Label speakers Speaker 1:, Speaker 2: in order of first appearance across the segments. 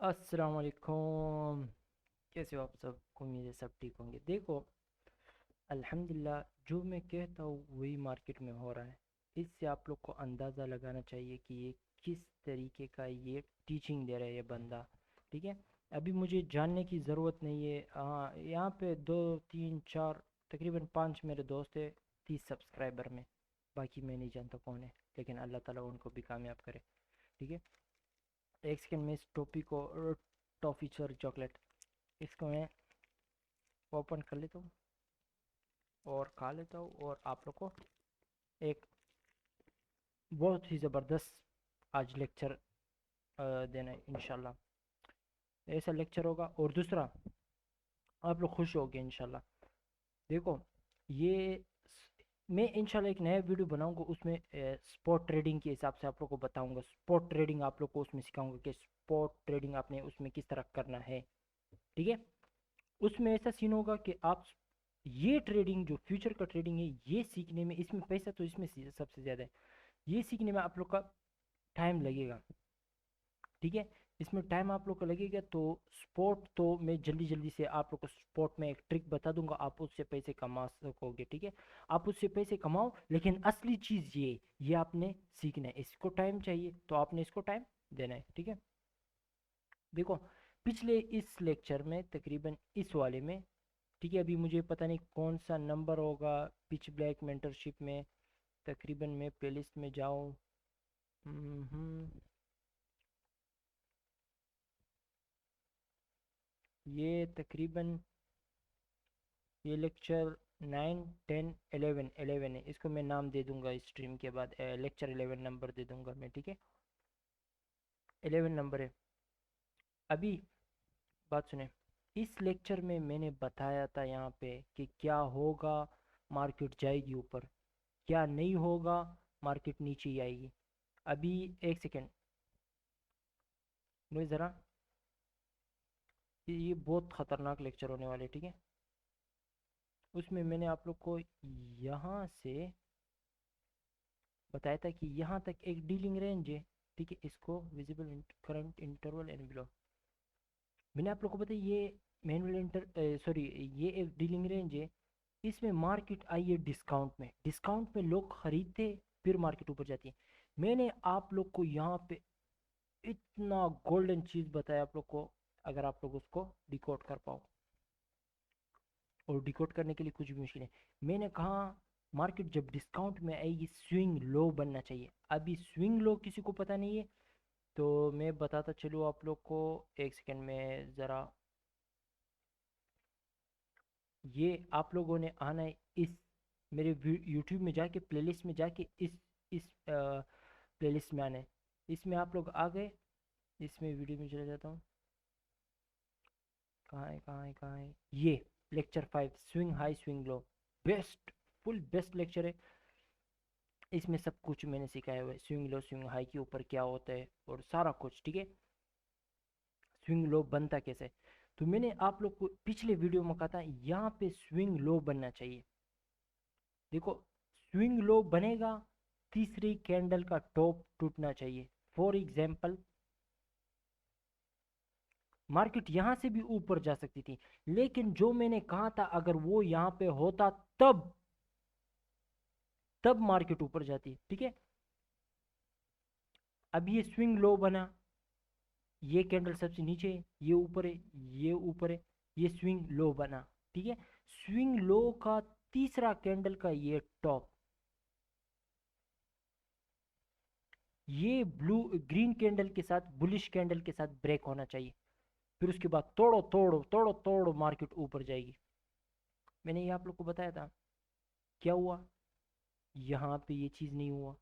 Speaker 1: अस्सलाम वालेकुम। कैसे हो आप सब? उम्मीद है सब ठीक होंगे। देखो, अल्हम्दुलिल्लाह जो मैं कहता हूँ वही मार्केट में हो रहा है। इससे आप लोग को अंदाज़ा लगाना चाहिए कि ये किस तरीके का ये टीचिंग दे रहा है ये बंदा। ठीक है, अभी मुझे जानने की ज़रूरत नहीं है। हाँ, यहाँ पे दो तीन चार तकरीबन पाँच मेरे दोस्त हैं 30 सब्सक्राइबर में। बाकी मैं नहीं जानता कौन है, लेकिन अल्लाह ताला उनको भी कामयाब करे। ठीक है, एक सेकेंड में इस टॉपिक को टॉफ़ी सॉरी चॉकलेट इसको मैं ओपन कर लेता हूँ और खा लेता हूँ, और आप लोग को एक बहुत ही ज़बरदस्त आज लेक्चर देना है इंशाल्लाह। ऐसा लेक्चर होगा, और दूसरा आप लोग खुश होगे इंशाल्लाह। देखो, ये मैं इंशाल्लाह एक नया वीडियो बनाऊंगा, उसमें स्पॉट ट्रेडिंग के हिसाब से आप लोग को बताऊंगा। स्पॉट ट्रेडिंग आप लोग को उसमें सिखाऊंगा कि स्पॉट ट्रेडिंग आपने उसमें किस तरह करना है। ठीक है, उसमें ऐसा सीन होगा कि आप ये ट्रेडिंग जो फ्यूचर का ट्रेडिंग है ये सीखने में, इसमें पैसा तो इसमें सबसे ज़्यादा है। ये सीखने में आप लोग का टाइम लगेगा। ठीक है, इसमें टाइम आप लोग का लगेगा। तो स्पोर्ट तो मैं जल्दी जल्दी से आप लोग को स्पोर्ट में एक ट्रिक बता दूंगा, आप उससे पैसे कमा सकोगे। ठीक है, आप उससे पैसे कमाओ, लेकिन असली चीज़ ये आपने सीखना है। इसको टाइम चाहिए तो आपने इसको टाइम देना है। ठीक है, देखो, पिछले इस लेक्चर में तकरीबन इस वाले में, ठीक है, अभी मुझे पता नहीं कौन सा नंबर होगा पिच ब्लैक मेंटरशिप में। तकरीबन मैं प्लेलिस्ट में जाऊँ, ये तकरीबन ये लेक्चर 9 10 11 11 है। इसको मैं नाम दे दूंगा स्ट्रीम के बाद, लेक्चर 11 नंबर दे दूंगा मैं। ठीक है, 11 नंबर है। अभी बात सुने, इस लेक्चर में मैंने बताया था यहाँ पे कि क्या होगा, मार्केट जाएगी ऊपर, क्या नहीं होगा, मार्केट नीचे ही आएगी। अभी एक सेकेंड, मुझे ज़रा, ये बहुत ख़तरनाक लेक्चर होने वाले। ठीक है, उसमें मैंने आप लोग को यहाँ से बताया था कि यहाँ तक एक डीलिंग रेंज है। ठीक है, इसको visible current interval and below, मैंने आप लोग को बताया ये मैनुअल इंटर सॉरी, ये एक डीलिंग रेंज है। इसमें मार्केट आई है डिस्काउंट में, डिस्काउंट में लोग खरीदते, फिर मार्केट ऊपर जाती है। मैंने आप लोग को यहाँ पे इतना गोल्डन चीज़ बताया आप लोग को, अगर आप लोग उसको डिकोड कर पाओ, और डिकोड करने के लिए कुछ भी मुश्किल है। मैंने कहा मार्केट जब डिस्काउंट में आएगी स्विंग लो बनना चाहिए। अभी स्विंग लो किसी को पता नहीं है, तो मैं बताता चलूँ आप लोग को। एक सेकंड में ज़रा, ये आप लोगों ने आना है इस मेरे यूट्यूब में जाके, प्लेलिस्ट में जाके इस प्लेलिस्ट में आना है। इसमें आप लोग आ गए, इसमें वीडियो में चला जाता हूँ। कहाँ है ये lecture 5 swing high swing low, best, full best lecture है। इसमें सब कुछ मैंने सिखाया हुआ है, स्विंग लो स्विंग हाई के ऊपर क्या होता है और सारा कुछ। ठीक है, स्विंग लो बनता कैसे है। तो मैंने आप लोग को पिछले वीडियो में कहा था यहाँ पे स्विंग लो बनना चाहिए। देखो, स्विंग लो बनेगा, तीसरी कैंडल का टॉप टूटना चाहिए। फॉर एग्जाम्पल, मार्केट यहाँ से भी ऊपर जा सकती थी, लेकिन जो मैंने कहा था अगर वो यहाँ पे होता तब तब मार्केट ऊपर जाती। ठीक है, अब ये स्विंग लो बना, ये कैंडल सबसे नीचे है, ये ऊपर है, ये ऊपर है, ये स्विंग लो बना। ठीक है, स्विंग लो का तीसरा कैंडल का ये टॉप, ये ब्लू ग्रीन कैंडल के साथ, बुलिश कैंडल के साथ ब्रेक होना चाहिए। फिर उसके बाद तोड़ो तोड़ो तोड़ो तोड़ो मार्केट ऊपर जाएगी। मैंने ये आप लोग को बताया था। क्या हुआ, यहाँ पे ये चीज़ नहीं हुआ,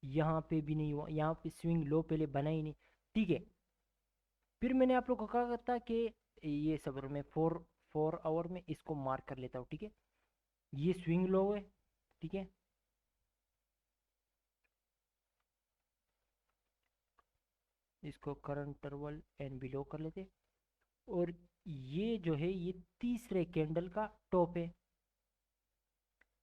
Speaker 1: यहाँ पे भी नहीं हुआ, यहाँ पे स्विंग लो पहले बना ही नहीं। ठीक है, फिर मैंने आप लोग को कहा था कि ये सबर में 4 4 आवर में इसको मार्क कर लेता हूँ। ठीक है, ये स्विंग लो है। ठीक है, इसको करंट इंटरवल एंड बिलो कर लेते, और ये जो है ये तीसरे कैंडल का टॉप है।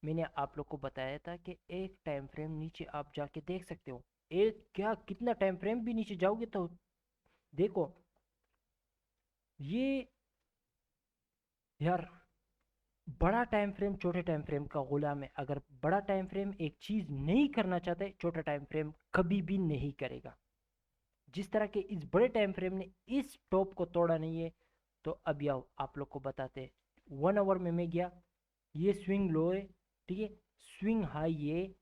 Speaker 1: मैंने आप लोग को बताया था कि एक टाइम फ्रेम नीचे आप जाके देख सकते हो, एक क्या कितना टाइम फ्रेम भी नीचे जाओगे तो देखो, ये यार बड़ा टाइम फ्रेम छोटे टाइम फ्रेम का गुलाम है। अगर बड़ा टाइम फ्रेम एक चीज नहीं करना चाहता है, छोटा टाइम फ्रेम कभी भी नहीं करेगा। जिस तरह के इस बड़े टाइम फ्रेम ने इस टॉप को तोड़ा नहीं है, तो अब आओ आप लोग को बताते हैं। 1 आवर में मैं गया, ये स्विंग लो है, ठीक है, स्विंग हाई है,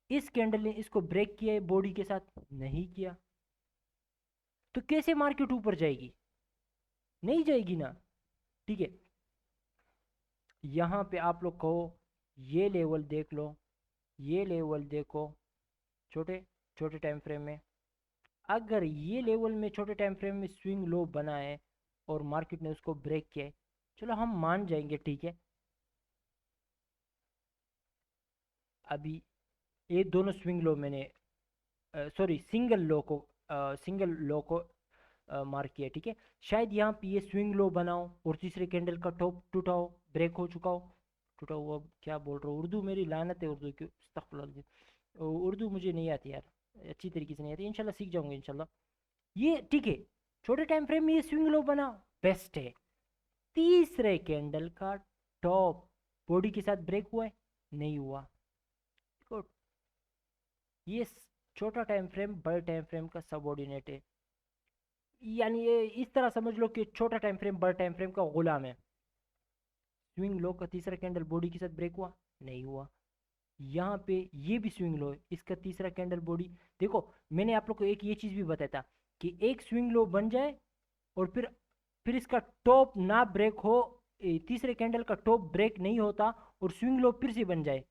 Speaker 1: इस कैंडल ने इसको ब्रेक किया है बॉडी के साथ, नहीं किया, तो कैसे मार्केट ऊपर जाएगी? नहीं जाएगी ना। ठीक है, यहाँ पे आप लोग कहो ये लेवल देख लो, ये लेवल देखो, छोटे छोटे टाइम फ्रेम में। अगर ये लेवल में छोटे टाइम फ्रेम में स्विंग लो बना है और मार्केट ने उसको ब्रेक किया है, चलो हम मान जाएंगे, ठीक है। अभी ये दोनों स्विंग लो मैंने, सॉरी सिंगल लो को मार्क किया, ठीक है। शायद यहाँ पे ये स्विंग लो बनाओ और तीसरे कैंडल का टॉप टूटा हो, ब्रेक हो चुका हो, टूटा हुआ क्या बोल रहा हूँ, उर्दू मेरी लानत है, उर्दू क्यों, अस्तगफुरुल्लाह, उर्दू मुझे नहीं आती यार, अच्छी तरीके से नहीं आती, इंशाल्लाह सीख जाऊंगा इंशाल्लाह। ये ठीक है, छोटे टाइम फ्रेम में ये स्विंग लो बना, बेस्ट है। तीसरे कैंडल का टॉप बॉडी के साथ ब्रेक हुआ है, नहीं हुआ, गुड। ये छोटा टाइम फ्रेम बड़े टाइम फ्रेम का सबऑर्डिनेट है। यानी ये इस तरह समझ लो कि छोटा टाइम फ्रेम बड़े टाइम फ्रेम का गुलाम है। स्विंग लो का तीसरा कैंडल बॉडी के साथ ब्रेक हुआ, नहीं हुआ। यहाँ पे ये भी स्विंग लो है, इसका तीसरा कैंडल बॉडी, देखो मैंने आप लोग को एक ये चीज भी बताया था कि एक स्विंग लो बन जाए और फिर इसका टॉप ना ब्रेक हो, तीसरे कैंडल का टॉप ब्रेक नहीं होता और स्विंग लो फिर से बन जाए,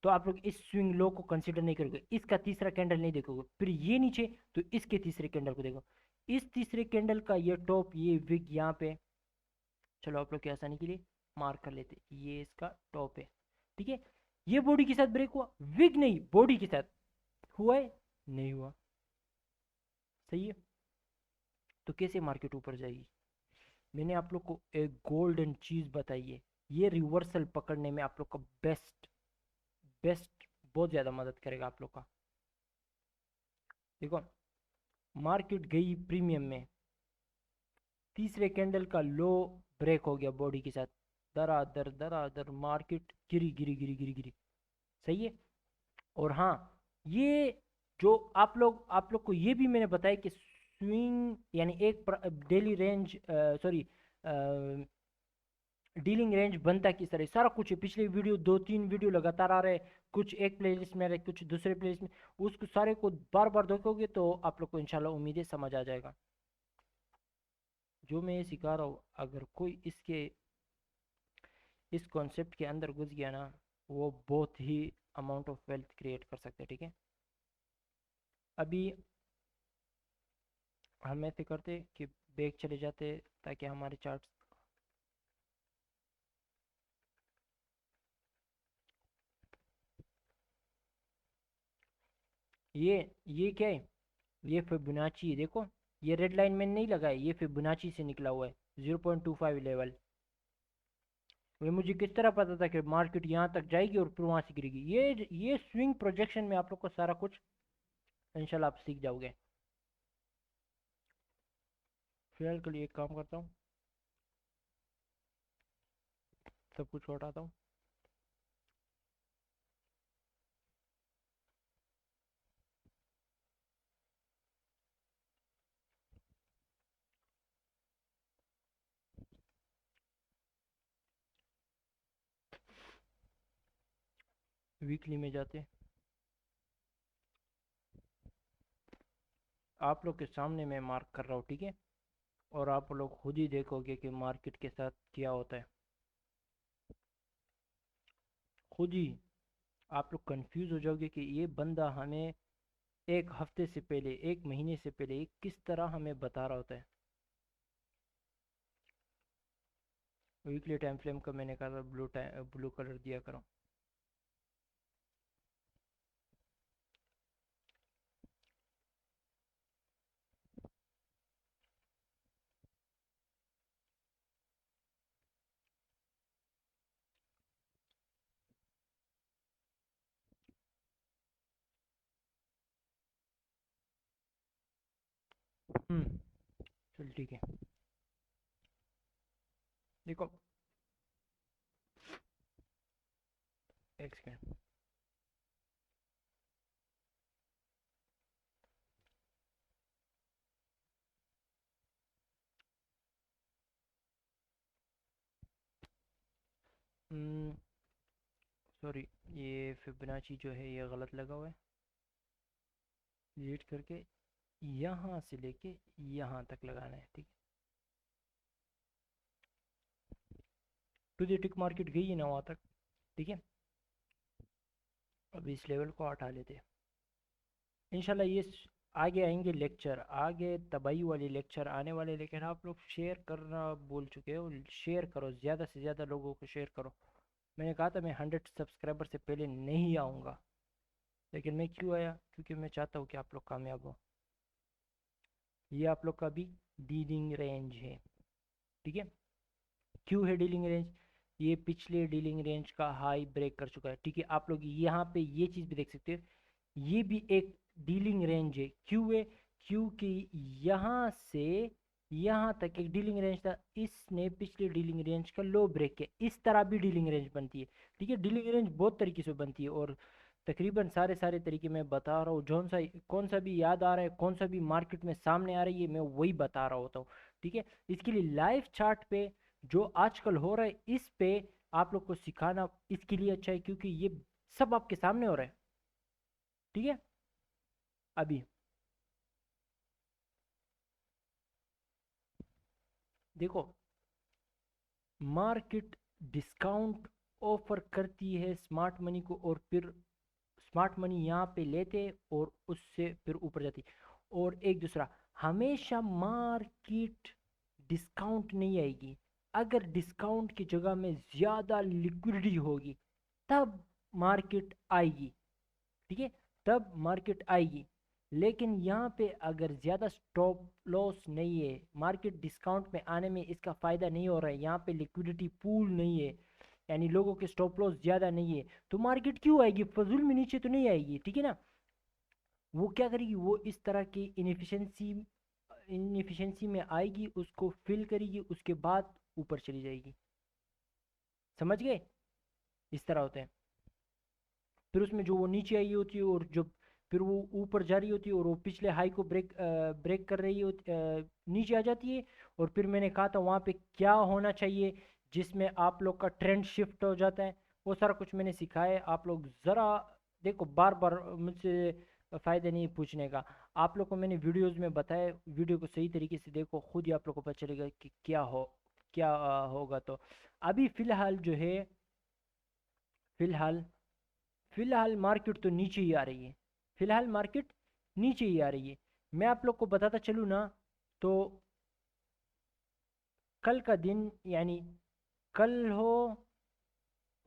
Speaker 1: तो आप लोग इस स्विंग लो को कंसीडर नहीं करोगे, इसका तीसरा कैंडल नहीं देखोगे, फिर ये नीचे तो इसके तीसरे कैंडल को देखो, इस तीसरे कैंडल का ये टॉप, ये विग यहाँ पे, चलो आप लोग की आसानी के लिए मार्क कर लेते, ये इसका टॉप है, ठीक है। ये बॉडी के साथ ब्रेक हुआ, विग नहीं बॉडी के साथ हुआ है, नहीं हुआ, सही है। तो कैसे मार्केट ऊपर जाएगी? मैंने आप लोग को एक गोल्डन चीज बताई है, ये रिवर्सल पकड़ने में आप लोग का बेस्ट बेस्ट बहुत ज्यादा मदद करेगा आप लोग का। देखो, मार्केट गई प्रीमियम में, तीसरे कैंडल का लो ब्रेक हो गया बॉडी के साथ, दरादर दरादर मार्केट गिरी गिरी गिरी गिरी गिरी, सही है। और हाँ, ये जो आप लोग को ये भी मैंने बताया कि स्विंग यानी एक daily range, sorry, dealing range बनता किस तरह, सारा कुछ है। पिछले वीडियो 2-3 वीडियो लगातार आ रहे, कुछ एक प्लेलिस्ट में आ रहे, कुछ दूसरे प्लेलिस्ट में, उसको सारे को बार बार देखोगे तो आप लोग को इंशाल्लाह उम्मीद है समझ आ जाएगा। जो मैं ये सिखा रहा हूँ, अगर कोई इस कॉन्सेप्ट के अंदर घुस गया ना, वो बहुत ही अमाउंट ऑफ वेल्थ क्रिएट कर सकते हैं, ठीक है। अभी हम ऐसे करते कि बैग चले जाते ताकि हमारे चार्ट्स, ये क्या है, ये फिबोनाची है, देखो ये रेड लाइन में नहीं लगा है, ये फिबोनाची से निकला हुआ है, 0.25 लेवल। वे मुझे किस तरह पता था कि मार्केट यहाँ तक जाएगी और फिर वहाँ से गिरेगी? ये स्विंग प्रोजेक्शन में आप लोग को सारा कुछ इंशाल्लाह आप सीख जाओगे। फिलहाल के लिए एक काम करता हूँ, सब कुछ हटाता हूँ। वीकली में जाते, आप लोग के सामने मैं मार्क कर रहा हूँ, ठीक है। और आप लोग खुद ही देखोगे कि मार्केट के साथ क्या होता है, खुद ही आप लोग कंफ्यूज हो जाओगे कि ये बंदा हमें एक हफ्ते से पहले, एक महीने से पहले किस तरह हमें बता रहा होता है। वीकली टाइम फ्रेम का मैंने कहा था ब्लू कलर दिया करो। चल ठीक है। देखो एक सेकेंड। सॉरी, ये फिबोनाची जो है ये गलत लगा हुआ है। डिलीट करके यहाँ से लेके यहाँ तक लगाना है, ठीक है। टू द टिक मार्केट गई है ना वहाँ तक, ठीक है। अब इस लेवल को हटा लेते हैं इंशाल्लाह। ये आगे आएंगे लेक्चर, आगे तबाही वाले लेक्चर आने वाले, लेकिन आप लोग शेयर करना बोल चुके हो। शेयर करो, ज़्यादा से ज़्यादा लोगों को शेयर करो। मैंने कहा था मैं 100 सब्सक्राइबर से पहले नहीं आऊँगा, लेकिन मैं क्यों आया? क्योंकि मैं चाहता हूँ कि आप लोग कामयाब हो। ये आप लोग का भी डीलिंग रेंज है, ठीक है। क्यों है डीलिंग रेंज? ये पिछले डीलिंग रेंज का हाई ब्रेक कर चुका है, ठीक है। आप लोग यहाँ पे ये चीज़ भी देख सकते हो, ये भी एक डीलिंग रेंज है। क्यों है? क्योंकि यहाँ से यहाँ तक एक डीलिंग रेंज था, इसने पिछले डीलिंग रेंज का लो ब्रेक किया। इस तरह भी डीलिंग रेंज बनती है, ठीक है। डीलिंग रेंज बहुत तरीके से बनती है, और तकरीबन सारे सारे तरीके मैं बता रहा हूँ। जौन सा कौन सा भी याद आ रहा है, कौन सा भी मार्केट में सामने आ रही है, मैं वही बता रहा होता हूँ, ठीक है। इसके लिए लाइव चार्ट पे जो आजकल हो रहा है, इस पे आप लोग को सिखाना इसके लिए अच्छा है, क्योंकि ये सब आपके सामने हो रहा है, ठीक है। अभी देखो, मार्केट डिस्काउंट ऑफर करती है स्मार्ट मनी को, और फिर स्मार्ट मनी यहाँ पे लेते और उससे फिर ऊपर जाती। और एक दूसरा, हमेशा मार्केट डिस्काउंट नहीं आएगी। अगर डिस्काउंट की जगह में ज़्यादा लिक्विडिटी होगी तब मार्केट आएगी, ठीक है, तब मार्केट आएगी। लेकिन यहाँ पे अगर ज़्यादा स्टॉप लॉस नहीं है, मार्केट डिस्काउंट में आने में इसका फ़ायदा नहीं हो रहा है, यहाँ पे लिक्विडिटी पूल नहीं है, यानी लोगों के स्टॉप लॉस ज़्यादा नहीं है, तो मार्केट क्यों आएगी? फजूल में नीचे तो नहीं आएगी, ठीक है ना। वो क्या करेगी? वो इस तरह की इनएफिशिएंसी में आएगी, उसको फिल करेगी, उसके बाद ऊपर चली जाएगी। समझ गए? इस तरह होते हैं। फिर उसमें जो वो नीचे आई होती है, और जब फिर वो ऊपर जा रही होती है, और वो पिछले हाई को ब्रेक कर रही होती, नीचे आ जाती है। और फिर मैंने कहा था वहाँ पे क्या होना चाहिए जिसमें आप लोग का ट्रेंड शिफ्ट हो जाता है, वो सारा कुछ मैंने सिखाया है। आप लोग ज़रा देखो, बार बार मुझसे फ़ायदा नहीं है पूछने का। आप लोग को मैंने वीडियोस में बताया, वीडियो को सही तरीके से देखो, खुद ही आप लोग को पता चलेगा कि क्या होगा। तो अभी फ़िलहाल जो है, फ़िलहाल फिलहाल मार्केट तो नीचे ही आ रही है। फिलहाल मार्केट नीचे ही आ रही है। मैं आप लोग को बताता चलूँ ना, तो कल का दिन, यानी कल हो,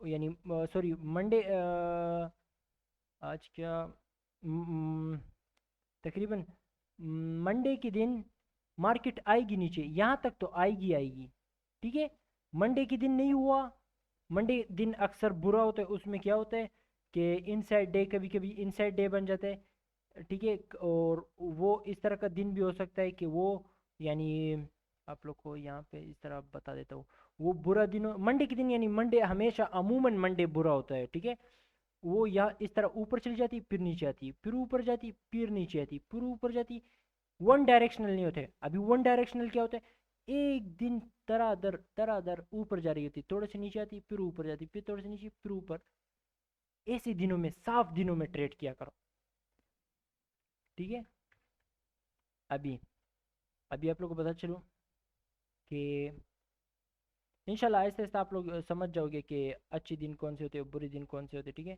Speaker 1: यानी सॉरी मंडे, आज क्या, म, तकरीबन मंडे के दिन मार्केट आएगी नीचे, यहाँ तक तो आएगी आएगी, ठीक है। मंडे के दिन नहीं हुआ। मंडे दिन अक्सर बुरा होता है, उसमें क्या होता है कि इनसाइड डे, कभी कभी इनसाइड डे बन जाता है, ठीक है। और वो इस तरह का दिन भी हो सकता है कि वो, यानी आप लोग को यहाँ पे इस तरह बता देता हूँ। वो बुरा दिन मंडे के दिन, यानी मंडे हमेशा अमूमन मंडे बुरा होता है, ठीक है। वो यहाँ इस तरह ऊपर चली जाती, फिर नीचे आती, फिर ऊपर जाती, फिर नीचे आती, फिर ऊपर जाती। वन डायरेक्शनल नहीं होते। अभी वन डायरेक्शनल क्या होता है? एक दिन तरादर तरादर ऊपर जा रही होती, थोड़े से नीचे आती, फिर ऊपर जाती, फिर थोड़े से नीचे, फिर ऊपर। ऐसे दिनों में, साफ दिनों में ट्रेड किया करो, ठीक है। अभी अभी आप लोग को पता चलो कि इंशाल्लाह आहिस्ता आहिस्ता आप लोग समझ जाओगे कि अच्छे दिन कौन से होते हैं, बुरे दिन कौन से होते हैं, ठीक है।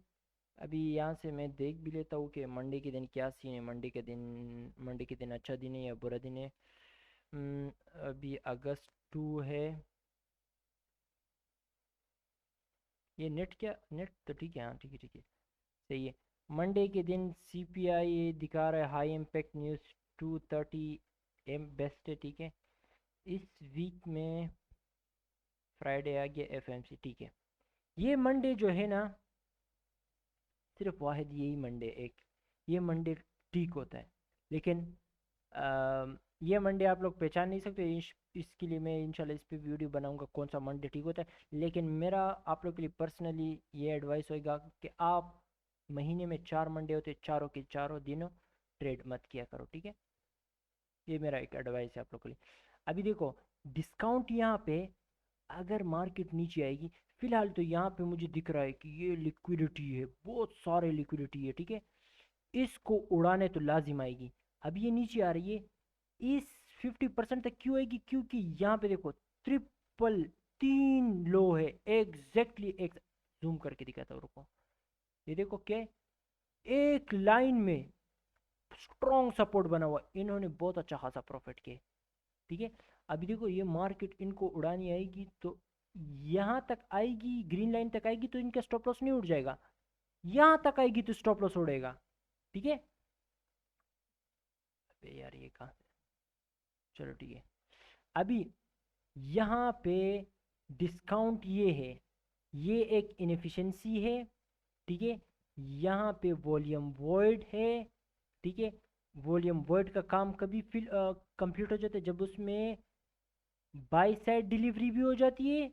Speaker 1: अभी यहाँ से मैं देख भी लेता हूँ कि मंडे के दिन क्या सीन है। मंडे के दिन अच्छा दिन है या बुरा दिन है। हम्म, अभी अगस्त 2 है। ये नेट, क्या नेट तो ठीक है, हाँ ठीक है ठीक है, सही है। मंडे के दिन सीपीआई दिखा रहा है हाई इम्पैक्ट न्यूज़ 230 बेस्ट है, ठीक है। इस वीक में फ्राइडे आ गया एफएमसी, ठीक है। ये मंडे जो है ना, सिर्फ वाहिद यही मंडे, एक ये मंडे ठीक होता है। लेकिन ये मंडे आप लोग पहचान नहीं सकते। इसके लिए मैं इंशाल्लाह इस पे वीडियो बनाऊंगा कौन सा मंडे ठीक होता है। लेकिन मेरा आप लोग के लिए पर्सनली ये एडवाइस होएगा कि आप महीने में 4 मंडे होते, चारों के चारों दिनों ट्रेड मत किया करो, ठीक है। ये मेरा एक एडवाइस है आप लोग के लिए। अभी देखो डिस्काउंट यहाँ पे, अगर मार्केट नीचे आएगी, फिलहाल तो यहाँ पे मुझे दिख रहा है कि ये लिक्विडिटी है, बहुत सारे लिक्विडिटी है, ठीक है। इसको उड़ाने तो लाजिम आएगी। अब ये नीचे आ रही है, इस 50% तक क्यों आएगी, क्योंकि यहाँ पे देखो ट्रिपल 3 लो है एग्जैक्टली। एक जूम करके दिखाता हूँ, रुको। ये देखो क्या है, एक लाइन में स्ट्रॉन्ग सपोर्ट बना हुआ, इन्होंने बहुत अच्छा खासा प्रॉफिट किया, ठीक है। अभी देखो ये मार्केट इनको उड़ानी आएगी तो यहाँ तक आएगी, ग्रीन लाइन तक आएगी तो इनका स्टॉप लॉस नहीं उड़ जाएगा, यहाँ तक आएगी तो स्टॉप लॉस उड़ेगा, ठीक है। अबे यार ये कहाँ से, चलो ठीक है। अभी यहाँ पे डिस्काउंट ये है, ये एक इनएफिशिएंसी है, ठीक है। यहाँ पे वॉल्यूम वॉइड है, ठीक है। वॉल्यूम वॉइड का काम कभी फिल कंप्लीट हो जाता है जब उसमें बाई साइड डिलीवरी भी हो जाती है,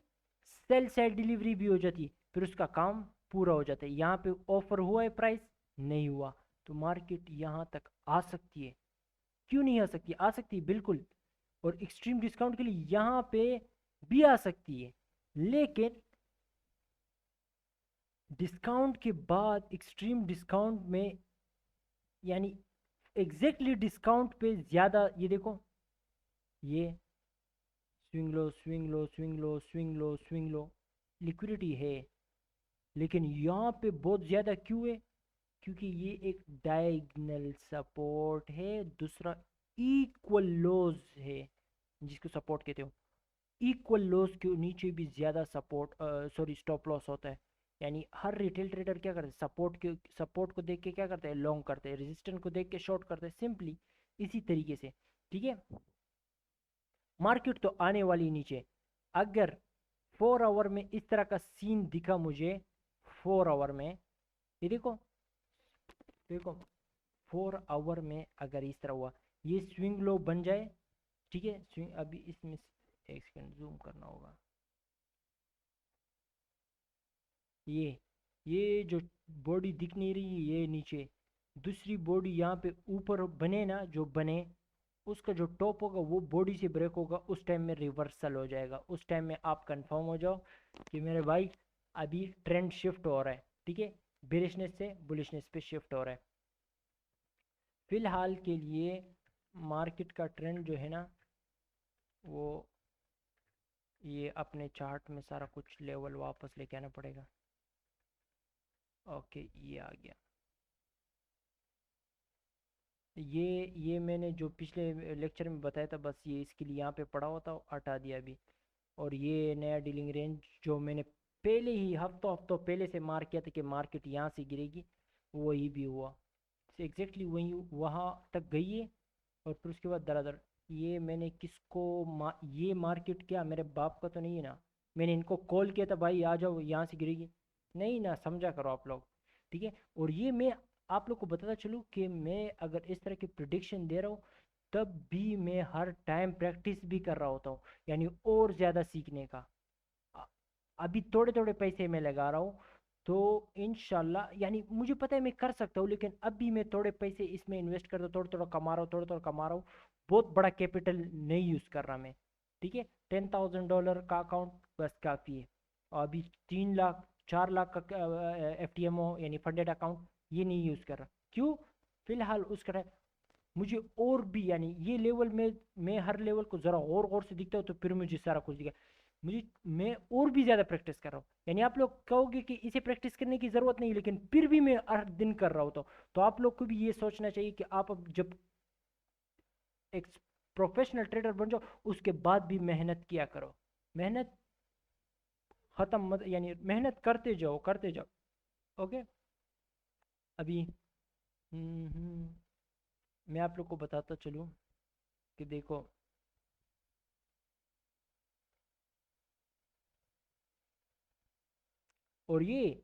Speaker 1: सेल साइड डिलीवरी भी हो जाती है, फिर उसका काम पूरा हो जाता है। यहाँ पे ऑफर हुआ है, प्राइस नहीं हुआ, तो मार्केट यहाँ तक आ सकती है। क्यों नहीं आ सकती, आ सकती है बिल्कुल। और एक्सट्रीम डिस्काउंट के लिए यहाँ पे भी आ सकती है, लेकिन डिस्काउंट के बाद एक्सट्रीम डिस्काउंट में, यानी एग्जैक्टली डिस्काउंट पे ज़्यादा, ये देखो ये swing low swing low swing low swing low swing low, liquidity है, लेकिन यहाँ पे बहुत ज़्यादा क्यों है, क्योंकि ये एक डायगोनल सपोर्ट है, दूसरा इक्वल लोज है जिसको सपोर्ट कहते हो। इक्वल लोज के नीचे भी ज़्यादा सपोर्ट, सॉरी स्टॉप लॉस होता है। यानी हर रिटेल ट्रेडर क्या करते हैं, सपोर्ट को देख के क्या करते हैं, लॉन्ग करते हैं, रेजिस्टेंस को देख के शॉर्ट करते हैं, सिंपली इसी तरीके से, ठीक है। मार्केट तो आने वाली नीचे, अगर 4 आवर में इस तरह का सीन दिखा मुझे, 4 आवर में, ये देखो देखो 4 आवर में अगर इस तरह हुआ, ये स्विंग लो बन जाए, ठीक है। स्विंग अभी इसमें एक सेकंड जूम करना होगा, ये जो बॉडी दिख नहीं रही, ये नीचे दूसरी बॉडी यहाँ पे ऊपर बने ना, जो बने उसका जो टॉप होगा वो बॉडी से ब्रेक होगा, उस टाइम में रिवर्सल हो जाएगा। उस टाइम में आप कंफर्म हो जाओ कि मेरे भाई अभी ट्रेंड शिफ्ट हो रहा है, ठीक है। बेरिशनेस से बुलिशनेस पे शिफ्ट हो रहा है। फिलहाल के लिए मार्केट का ट्रेंड जो है ना, वो ये अपने चार्ट में सारा कुछ लेवल वापस लेके आना पड़ेगा। ओके ये आ गया। ये मैंने जो पिछले लेक्चर में बताया था, बस ये इसके लिए यहाँ पे पड़ा हुआ था, हटा दिया अभी। और ये नया डीलिंग रेंज जो मैंने पहले ही हफ्तों हफ्तों पहले से मार्क किया था कि मार्केट यहाँ से गिरेगी, वही भी हुआ, एग्जैक्टली वही वहाँ तक गई है। और फिर उसके बाद दरादर, ये मैंने किसको ये मार्केट क्या मेरे बाप का तो नहीं है ना, मैंने इनको कॉल किया था भाई आ जाओ यहाँ से गिरेगी, नहीं ना, समझा करो आप लोग, ठीक है। और ये मैं आप लोग को बताता चलूँ कि मैं अगर इस तरह की प्रिडिक्शन दे रहा हूँ, तब भी मैं हर टाइम प्रैक्टिस भी कर रहा होता हूँ, यानी और ज़्यादा सीखने का। अ- अभी थोड़े थोड़े पैसे मैं लगा रहा हूँ, तो इनशाला यानी मुझे पता है मैं कर सकता हूँ, लेकिन अभी मैं थोड़े पैसे इसमें इन्वेस्ट करता हूँ, थोड़ा थोड़ा कमा रहा हूँ, थोड़ा थोड़ा कमा रहा हूँ, बहुत बड़ा कैपिटल नहीं यूज़ कर रहा मैं, ठीक है। $10,000 का अकाउंट बस काफ़ी है। और अभी 3 लाख 4 लाख का FTMO यानी फंडेड अकाउंट, ये नहीं यूज़ कर रहा, क्यों, फिलहाल उसका मुझे और भी, यानी ये लेवल में मैं हर लेवल को ज़रा और गौर से दिखता हूँ तो फिर मुझे सारा कुछ दिखा, मुझे मैं और भी ज़्यादा प्रैक्टिस कर रहा हूँ। यानी आप लोग कहोगे कि इसे प्रैक्टिस करने की ज़रूरत नहीं, लेकिन फिर भी मैं हर दिन कर रहा हूँ, तो आप लोग को भी ये सोचना चाहिए कि आप अब जब एक प्रोफेशनल ट्रेडर बन जाओ, उसके बाद भी मेहनत किया करो। मेहनत ख़त्म मत, यानी मेहनत करते जाओ करते जाओ, ओके। अभी मैं आप लोग को बताता चलूँ कि देखो, और ये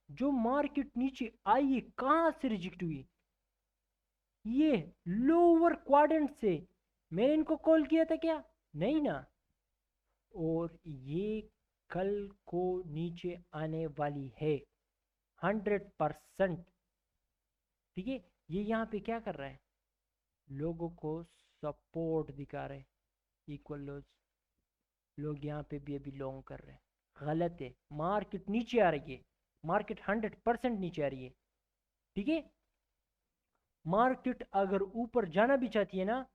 Speaker 1: जो मार्केट नीचे आई है कहाँ से रिजेक्ट हुई, ये लोअर क्वाड्रेंट से, मैंने इनको कॉल किया था क्या? नहीं ना। और ये कल को नीचे आने वाली है 100%। ठीक है। ये यहाँ पे क्या कर रहा है, लोगों को सपोर्ट दिखा रहे हैं, इक्वल लॉस। लोग यहाँ पे भी अभी लॉन्ग कर रहे हैं, गलत है। मार्केट नीचे आ रही है, मार्केट 100% नीचे आ रही है। ठीक है। मार्केट अगर ऊपर जाना भी चाहती है ना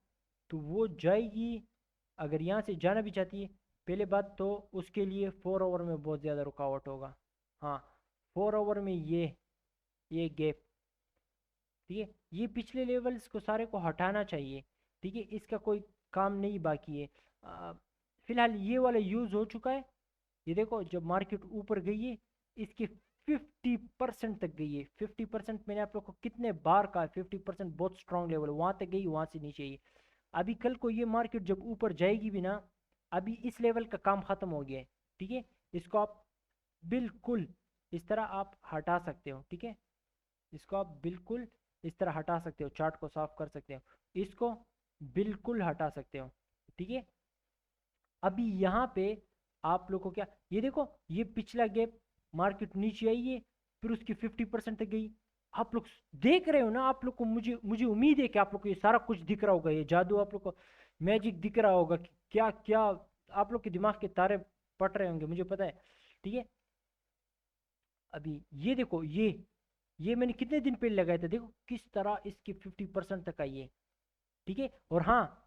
Speaker 1: तो वो जाएगी। अगर यहाँ से जाना भी चाहती है, पहले बात तो उसके लिए 4 आवर में बहुत ज़्यादा रुकावट होगा। हाँ, 4 आवर में ये गैप। ठीक है। ये पिछले लेवल्स को सारे को हटाना चाहिए। ठीक है, इसका कोई काम नहीं बाकी है। फिलहाल ये वाला यूज़ हो चुका है। ये देखो, जब मार्केट ऊपर गई है, इसके 50% तक गई है। 50% मैंने आप लोग को कितने बार कहा, 50% बहुत स्ट्रांग लेवल, वहां तक गई, वहां से नीचे ही। अभी कल को ये मार्केट जब ऊपर जाएगी भी ना, अभी इस लेवल का काम खत्म हो गया है। ठीक है। इसको आप बिल्कुल इस तरह आप हटा सकते हो। ठीक है। इसको आप बिल्कुल इस तरह हटा सकते हो, चार्ट को साफ कर सकते हो, इसको बिल्कुल हटा सकते हो। ठीक है। अभी यहाँ पे आप लोग को क्या, ये देखो, ये पिछला गैप, मार्केट नीचे आई है, फिर उसकी 50% तक गई। आप लोग देख रहे हो ना, आप लोग को, मुझे मुझे उम्मीद है कि आप लोग को ये सारा कुछ दिख रहा होगा, ये जादू आप लोग को, मैजिक दिख रहा होगा कि क्या क्या आप लोग के दिमाग के तारे पट रहे होंगे, मुझे पता है। ठीक है। अभी ये देखो, ये मैंने कितने दिन पहले लगाया था, देखो किस तरह इसकी 50% तक आई है। ठीक है। और हाँ,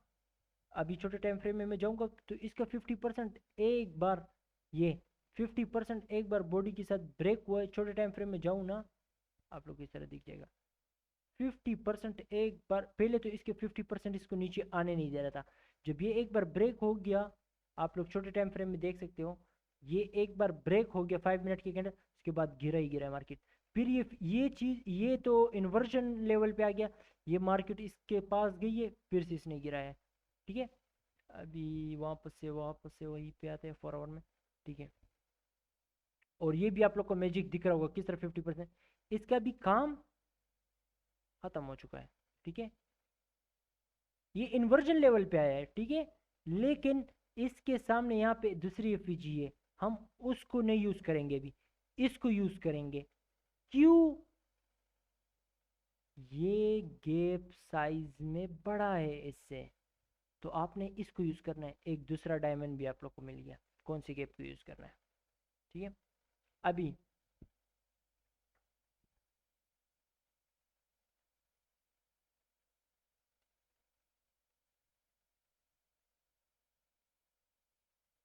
Speaker 1: अभी छोटे टाइम फ्रेम में मैं जाऊंगा तो इसका 50% एक बार, ये 50% एक बार बॉडी के साथ ब्रेक हुआ है, छोटे टाइम फ्रेम में जाऊं ना, आप लोग को इस तरह दिख जाएगा। 50% एक बार, पहले तो इसके 50% इसको नीचे आने नहीं दे रहा था। जब ये एक बार ब्रेक हो गया, आप लोग छोटे टाइम फ्रेम में देख सकते हो, ये एक बार ब्रेक हो गया 5 मिनट के कैंडल, उसके बाद गिरा ही गिरा है मार्केट। फिर ये चीज, ये तो इन्वर्जन लेवल पे आ गया, ये मार्केट इसके पास गई है, फिर से इसने गिरा है। ठीक है। अभी वापस से वहीं पे आते हैं 4 आवर में। ठीक है। और ये भी आप लोग को मैजिक दिख रहा होगा, किस तरह 50% इसका भी काम खत्म हो चुका है। ठीक है। ये इन्वर्जन लेवल पे आया है। ठीक है। लेकिन इसके सामने यहाँ पे दूसरी एफईजी है, हम उसको नहीं यूज करेंगे अभी, इसको यूज करेंगे। क्यों? ये गैप साइज में बड़ा है इससे, तो आपने इसको यूज करना है। एक दूसरा डायमंड भी आप लोग को मिल गया, कौन सी गैप को यूज करना है। ठीक है। अभी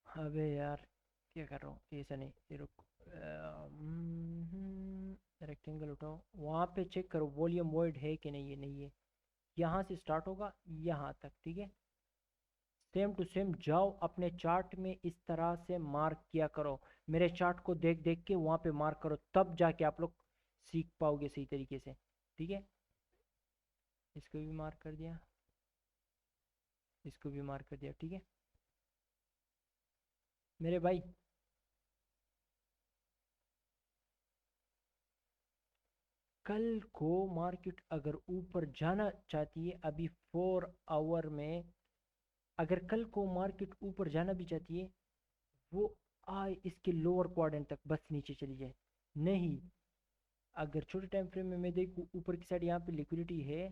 Speaker 1: अबे यार, क्या कर रहा हूँ, ऐसा नहीं, ये रुक। रेक्टेंगल उठाओ, वहाँ पे चेक करो वॉल्यूम वॉइड है कि नहीं, ये नहीं है। यहाँ से स्टार्ट होगा यहाँ तक। ठीक है। सेम टू सेम जाओ, अपने चार्ट में इस तरह से मार्क किया करो, मेरे चार्ट को देख देख के वहाँ पे मार्क करो, तब जाके आप लोग सीख पाओगे सही तरीके से। ठीक है। इसको भी मार्क कर दिया, इसको भी मार्क कर दिया। ठीक है मेरे भाई। कल को मार्केट अगर ऊपर जाना चाहती है, अभी 4 आवर में, अगर कल को मार्केट ऊपर जाना भी चाहती है, वो आए इसके लोअर क्वाड्रेंट तक, बस नीचे चली जाए। नहीं, अगर छोटे टाइम फ्रेम में मैं देखूँ, ऊपर की साइड यहाँ पे लिक्विडिटी है।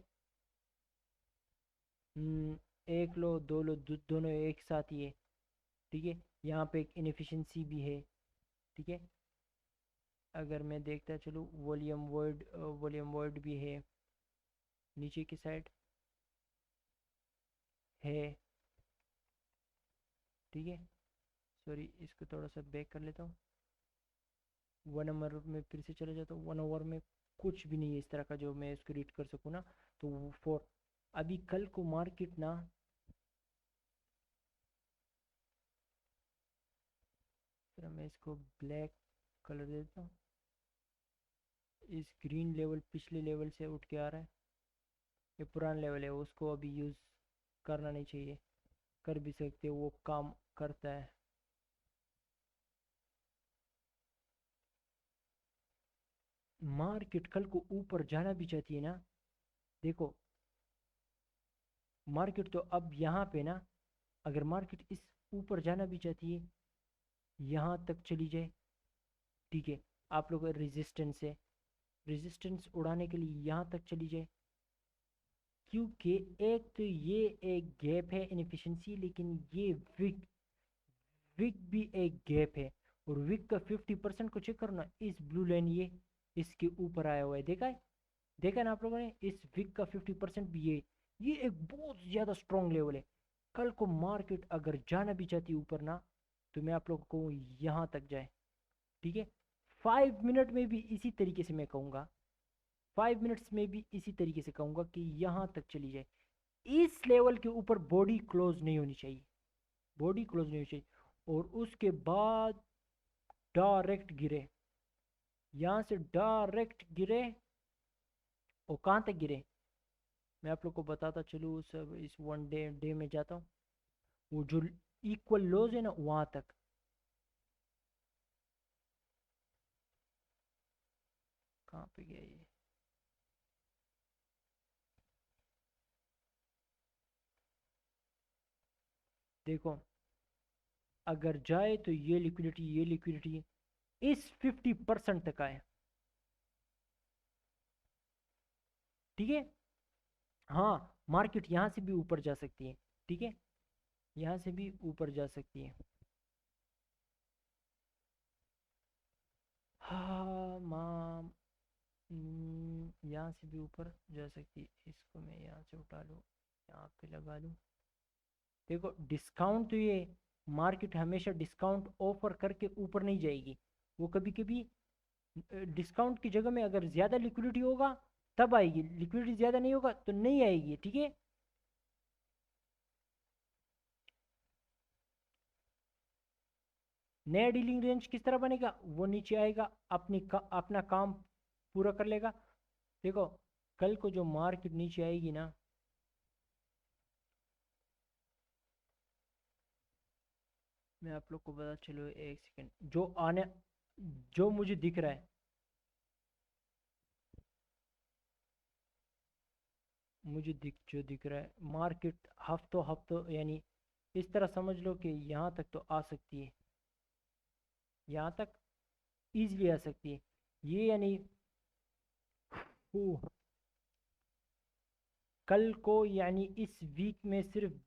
Speaker 1: एक लो दो लो, दोनों एक साथ ही है। ठीक है। यहाँ पे एक इनएफिशिएंसी भी है। ठीक है। अगर मैं देखता चलूँ, वॉल्यूम वर्ड भी है नीचे की साइड है। ठीक है। सॉरी, इसको थोड़ा सा बैक कर लेता हूँ, 1 आवर में फिर से चले जाता हूँ। 1 आवर में कुछ भी नहीं है इस तरह का जो मैं इसको रीड कर सकूँ ना। तो फोर, अभी कल को मार्केट ना, फिर मैं इसको ब्लैक कलर देता हूँ। इस ग्रीन लेवल पिछले लेवल से उठ के आ रहा है, ये पुराना लेवल है, उसको अभी यूज़ करना नहीं चाहिए, कर भी सकते हो, वो काम करता है। मार्केट कल को ऊपर जाना भी चाहती है ना, देखो, मार्केट तो अब यहाँ पे ना, अगर मार्केट इस ऊपर जाना भी चाहती है, यहाँ तक चली जाए, ठीक है, आप लोग रेजिस्टेंस है, रेजिस्टेंस उड़ाने के लिए यहाँ तक चली जाए, क्योंकि एक तो ये एक गैप है इनएफिशिएंसी, लेकिन ये विक विक भी एक गैप है। और विक का 50% को चेक करो ना, इस ब्लू लाइन ये इसके ऊपर आया हुआ है, देखा है ना आप लोगों ने, इस विक का 50% भी ये एक बहुत ज़्यादा स्ट्रॉन्ग लेवल है। कल को मार्केट अगर जाना भी चाहती है ऊपर ना, तो मैं आप लोगों को यहाँ तक जाए, ठीक है, 5 मिनट में भी इसी तरीके से मैं कहूँगा, 5 मिनट्स में भी इसी तरीके से कहूँगा कि यहाँ तक चली जाए। इस लेवल के ऊपर बॉडी क्लोज नहीं होनी चाहिए, बॉडी क्लोज नहीं होनी चाहिए, और उसके बाद डायरेक्ट गिरे, यहाँ से डायरेक्ट गिरे, और कहाँ तक गिरे मैं आप लोग को बताता चलूँ, सब इस वन डे में जाता हूँ, वो जो इक्वल लोज है ना वहाँ तक, कहाँ पे गया ये, देखो, अगर जाए तो ये लिक्विडिटी इस 50% तक आए, ठीक है। हाँ, मार्केट यहाँ से भी ऊपर जा सकती है, ठीक है, यहाँ से भी ऊपर जा सकती है। हाँ माम, यहाँ से भी ऊपर जा सकती है, इसको मैं यहाँ से उठा लूँ, यहाँ पे लगा लूँ। देखो डिस्काउंट तो ये, मार्केट हमेशा डिस्काउंट ऑफर करके ऊपर नहीं जाएगी, वो कभी कभी डिस्काउंट की जगह में अगर ज़्यादा लिक्विडिटी होगा तब आएगी, लिक्विडिटी ज़्यादा नहीं होगा तो नहीं आएगी, ठीक है। नया डीलिंग रेंज किस तरह बनेगा, वो नीचे आएगा, अपना काम पूरा कर लेगा। देखो कल को जो मार्केट नीचे आएगी ना, मैं आप लोग को बता चलो, एक सेकेंड, जो आने, जो मुझे दिख रहा है, जो दिख रहा है, मार्केट हफ्तों हफ्तों यानी इस तरह समझ लो कि यहाँ तक तो आ सकती है, यहाँ तक ईजिली आ सकती है, ये यानी ओह, कल को यानी इस वीक में सिर्फ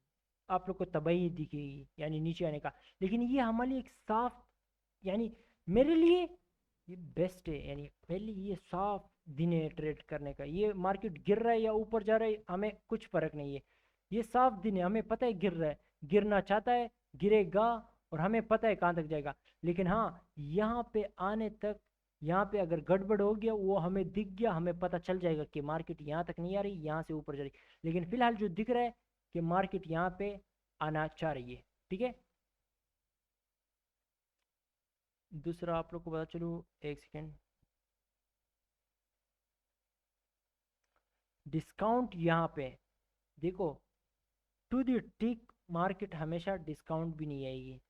Speaker 1: आप लोग को तबाही दिखेगी, यानी नीचे आने का। लेकिन ये हमारे लिए एक साफ, यानी मेरे लिए ये बेस्ट है, यानी मेरे लिए ये साफ दिन है ट्रेड करने का। ये मार्केट गिर रहा है या ऊपर जा रहा है हमें कुछ फर्क नहीं है, ये साफ दिन है, हमें पता है गिर रहा है, गिरना चाहता है, गिरेगा, और हमें पता है कहाँ तक जाएगा। लेकिन हाँ, यहाँ पे आने तक, यहाँ पे अगर गड़बड़ हो गया, वो हमें दिख गया, हमें पता चल जाएगा कि मार्केट यहाँ तक नहीं आ रही, यहाँ से ऊपर जा रही। लेकिन फिलहाल जो दिख रहा है कि मार्केट यहाँ पे आना चाह रही है, ठीक है। दूसरा आप लोग को पता चलूँ, एक सेकेंड, डिस्काउंट यहाँ पे देखो, टू द टिक मार्केट हमेशा डिस्काउंट भी नहीं आएगी।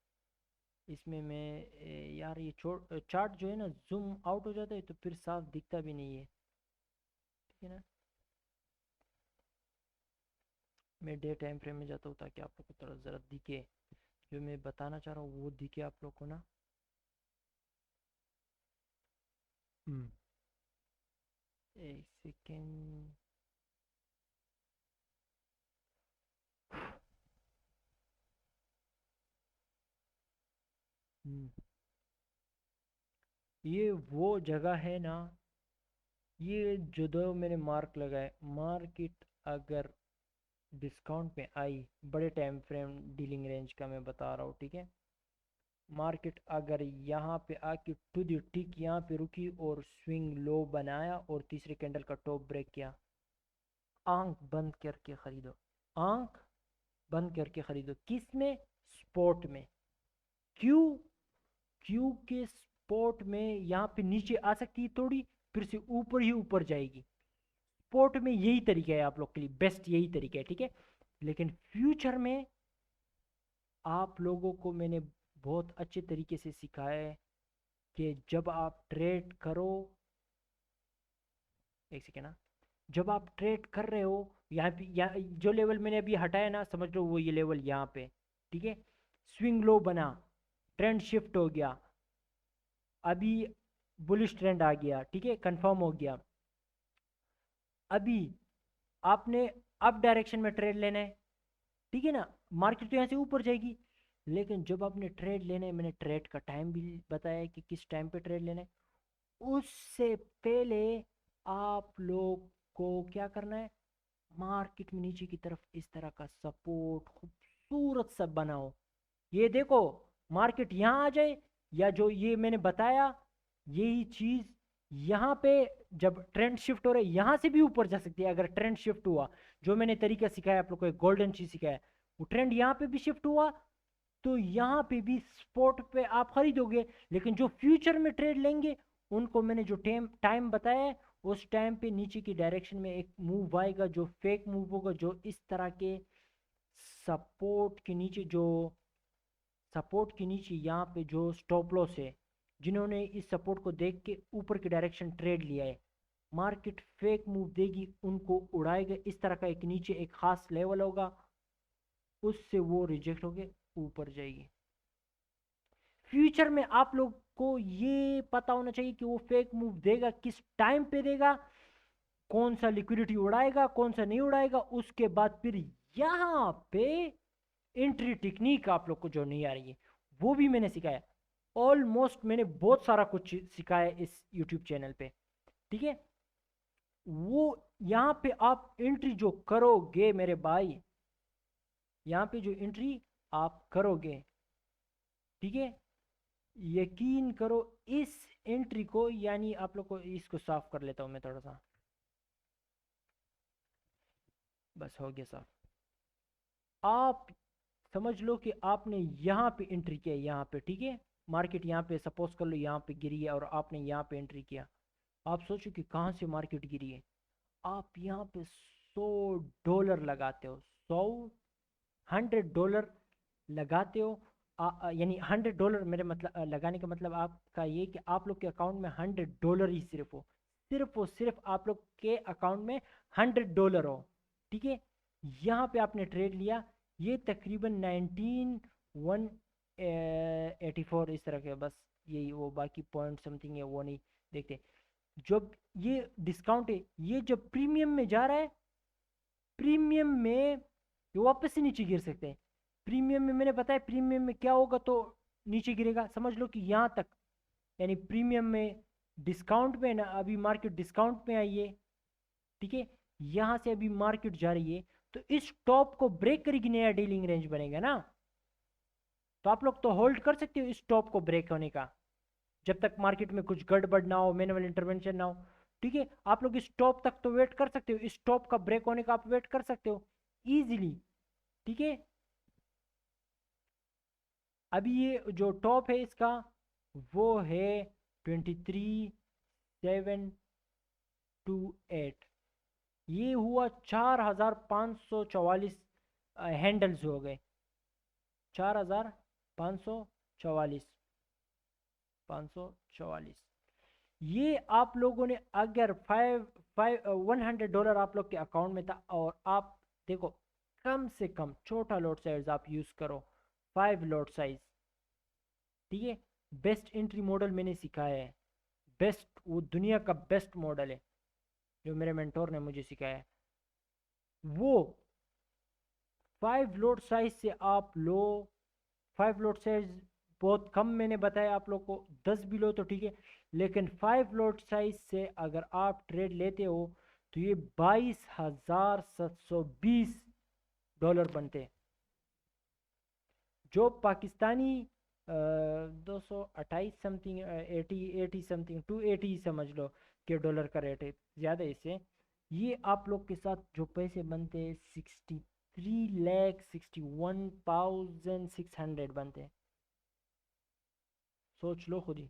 Speaker 1: इसमें मैं यार ये चार्ट जो है ना जूम आउट हो जाता है तो फिर साफ दिखता भी नहीं है, ठीक है ना। मैं डे टाइम फ्रेम में जाता हूँ ताकि आप लोग को थोड़ा ज़रा दिखे, जो मैं बताना चाह रहा हूँ वो दिखे आप लोग को ना। हम्म, एक सेकेंड, ये वो जगह है ना, ये जो दो मैंने मार्क लगाए, मार्केट अगर डिस्काउंट में आई, बड़े टाइम फ्रेम डीलिंग रेंज का मैं बता रहा हूँ, ठीक है, मार्केट अगर यहाँ पे आके टू दी टिक यहाँ पे रुकी और स्विंग लो बनाया और तीसरे कैंडल का टॉप ब्रेक किया, आंख बंद करके खरीदो, आंख बंद करके खरीदो। किस में, स्पॉट में। क्यों, क्यू के स्पॉट में यहाँ पे नीचे आ सकती है थोड़ी, फिर से ऊपर ही ऊपर जाएगी, स्पॉट में यही तरीका है आप लोग के लिए, बेस्ट यही तरीका है, ठीक है। लेकिन फ्यूचर में आप लोगों को मैंने बहुत अच्छे तरीके से सिखाया है कि जब आप ट्रेड करो, एक सेकेंड ना, जब आप ट्रेड कर रहे हो, यहाँ पे यहाँ जो लेवल मैंने अभी हटाया ना, समझ लो वो ये लेवल यहाँ पे, ठीक है। स्विंग लो बना, ट्रेंड शिफ्ट हो गया, अभी बुलिश ट्रेंड आ गया, ठीक है, कंफर्म हो गया। अभी आपने अप डायरेक्शन में ट्रेड लेना है, ठीक है ना, मार्केट तो यहाँ से ऊपर जाएगी। लेकिन जब आपने ट्रेड लेना है, मैंने ट्रेड का टाइम भी बताया कि किस टाइम पे ट्रेड लेना है। उससे पहले आप लोग को क्या करना है, मार्केट में नीचे की तरफ इस तरह का सपोर्ट खूबसूरत सा बनाओ। ये देखो, मार्केट यहाँ आ जाए, या जो ये मैंने बताया यही चीज यहाँ पे, जब ट्रेंड शिफ्ट हो रहा है यहाँ से भी ऊपर जा सकती है। अगर ट्रेंड शिफ्ट हुआ, जो मैंने तरीका सिखाया आप लोग को, एक गोल्डन चीज सिखाया, वो ट्रेंड यहाँ पे भी शिफ्ट हुआ, तो यहाँ पे भी स्पॉट पे आप खरीदोगे। लेकिन जो फ्यूचर में ट्रेड लेंगे, उनको मैंने जो टाइम टाइम बताया है, उस टाइम पे नीचे की डायरेक्शन में एक मूव आएगा, जो फेक मूव होगा, जो इस तरह के सपोर्ट के नीचे, जो सपोर्ट के नीचे यहाँ पे जो स्टॉप लॉस है, जिन्होंने इस सपोर्ट को देख के ऊपर की डायरेक्शन ट्रेड लिया है, मार्केट फेक मूव देगी, उनको उड़ाएगा। इस तरह का एक नीचे एक खास लेवल होगा, उससे वो रिजेक्ट होके ऊपर जाएगी। फ्यूचर में आप लोग को ये पता होना चाहिए कि वो फेक मूव देगा किस टाइम पे देगा, कौन सा लिक्विडिटी उड़ाएगा, कौन सा नहीं उड़ाएगा। उसके बाद फिर यहाँ पे एंट्री टेक्निक आप लोग को जो नहीं आ रही है, वो भी मैंने सिखाया। ऑलमोस्ट मैंने बहुत सारा कुछ सिखाया इस यूट्यूब चैनल पे, ठीक है। वो यहाँ पे आप एंट्री जो करोगे मेरे भाई, यहाँ पे जो एंट्री आप करोगे, ठीक है, यकीन करो, इस एंट्री को, यानी आप लोग को इसको साफ कर लेता हूँ मैं थोड़ा सा, बस हो गया साफ। आप समझ लो कि आपने यहाँ पे एंट्री किया, यहाँ पे, ठीक है, मार्केट यहाँ पे सपोज कर लो यहाँ पे गिरी है, और आपने यहाँ पे एंट्री किया। आप सोचो कि कहाँ से मार्केट गिरी है, आप यहाँ पे $100 लगाते हो, 100 लगाते हो। यानी $100 मेरे मतलब लगाने का मतलब आपका ये कि आप लोग के अकाउंट में $100 ही सिर्फ और सिर्फ आप लोग के अकाउंट में $100 हो, ठीक है। यहाँ पे आपने ट्रेड लिया, ये तकरीबन 19184 इस तरह के, बस यही, वो बाकी पॉइंट समथिंग है वो नहीं देखते। जब ये डिस्काउंट है, ये जब प्रीमियम में जा रहा है, प्रीमियम में ये वापस से नीचे गिर सकते हैं। प्रीमियम में मैंने बताया प्रीमियम में क्या होगा, तो नीचे गिरेगा, समझ लो कि यहाँ तक, यानी प्रीमियम में डिस्काउंट पे ना, अभी मार्केट डिस्काउंट में आई है, ठीक है, यहाँ से अभी मार्केट जा रही है, तो इस टॉप को ब्रेक करेगी, नया डीलिंग रेंज बनेगा ना। तो आप लोग तो होल्ड कर सकते हो इस टॉप को ब्रेक होने का, जब तक मार्केट में कुछ गड़बड़ ना हो, मैनुअल इंटरवेंशन ना हो, ठीक है। आप लोग इस टॉप तक तो वेट कर सकते हो, इस टॉप का ब्रेक होने का आप वेट कर सकते हो इजीली, ठीक है। अभी ये जो टॉप है इसका, वो है 23728, ये हुआ 4544 हैंडल्स हो गए, 4544, 544। ये आप लोगों ने अगर $100 आप लोग के अकाउंट में था, और आप देखो, कम से कम छोटा लॉट साइज आप यूज करो, 5 लॉट साइज, ठीक है। बेस्ट एंट्री मॉडल मैंने सिखाया है, बेस्ट, वो दुनिया का बेस्ट मॉडल है जो मेरे मेंटोर ने मुझे सिखाया है। वो 5 लॉट साइज से आप लो, 5 लॉट साइज बहुत कम मैंने बताया आप लोग को, 10 भी लो तो ठीक है। लेकिन 5 लॉट साइज से अगर आप ट्रेड लेते हो, तो ये $22,720 बनते हैं, जो पाकिस्तानी 228 समथिंग, 80 समथिंग, 280 समझ लो कि डॉलर का रेट है, ज़्यादा इससे। ये आप लोग के साथ जो पैसे बनते हैं, 63,61,600 बनते हैं, सोच लो खुद ही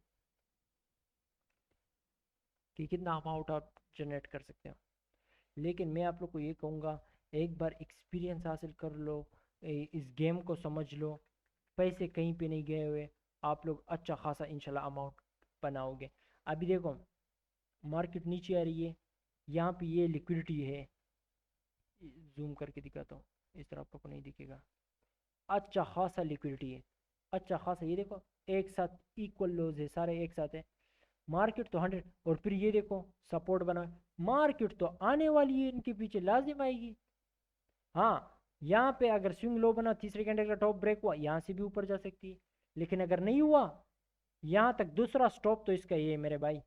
Speaker 1: कि कितना अमाउंट आप जनरेट कर सकते हो। लेकिन मैं आप लोग को ये कहूँगा, एक बार एक्सपीरियंस हासिल कर लो, इस गेम को समझ लो, पैसे कहीं पे नहीं गए हुए, आप लोग अच्छा खासा इंशाल्लाह अमाउंट बनाओगे। अभी देखो, मार्केट नीचे आ रही है, यहाँ पे ये लिक्विडिटी है, जूम करके दिखाता हूँ, इस तरह आप लोग को नहीं दिखेगा। अच्छा खासा लिक्विडिटी है, अच्छा खासा, ये देखो एक साथ इक्वल लोज है, सारे एक साथ है। मार्केट तो 100, और फिर ये देखो सपोर्ट बना, मार्केट तो आने वाली है, इनके पीछे लाजिम आएगी। हाँ, यहाँ पे अगर स्विंग लो बना, तीसरे कैंडल का टॉप ब्रेक हुआ, यहाँ से भी ऊपर जा सकती है। लेकिन अगर नहीं हुआ यहाँ तक, दूसरा स्टॉप तो इसका ये मेरे भाई,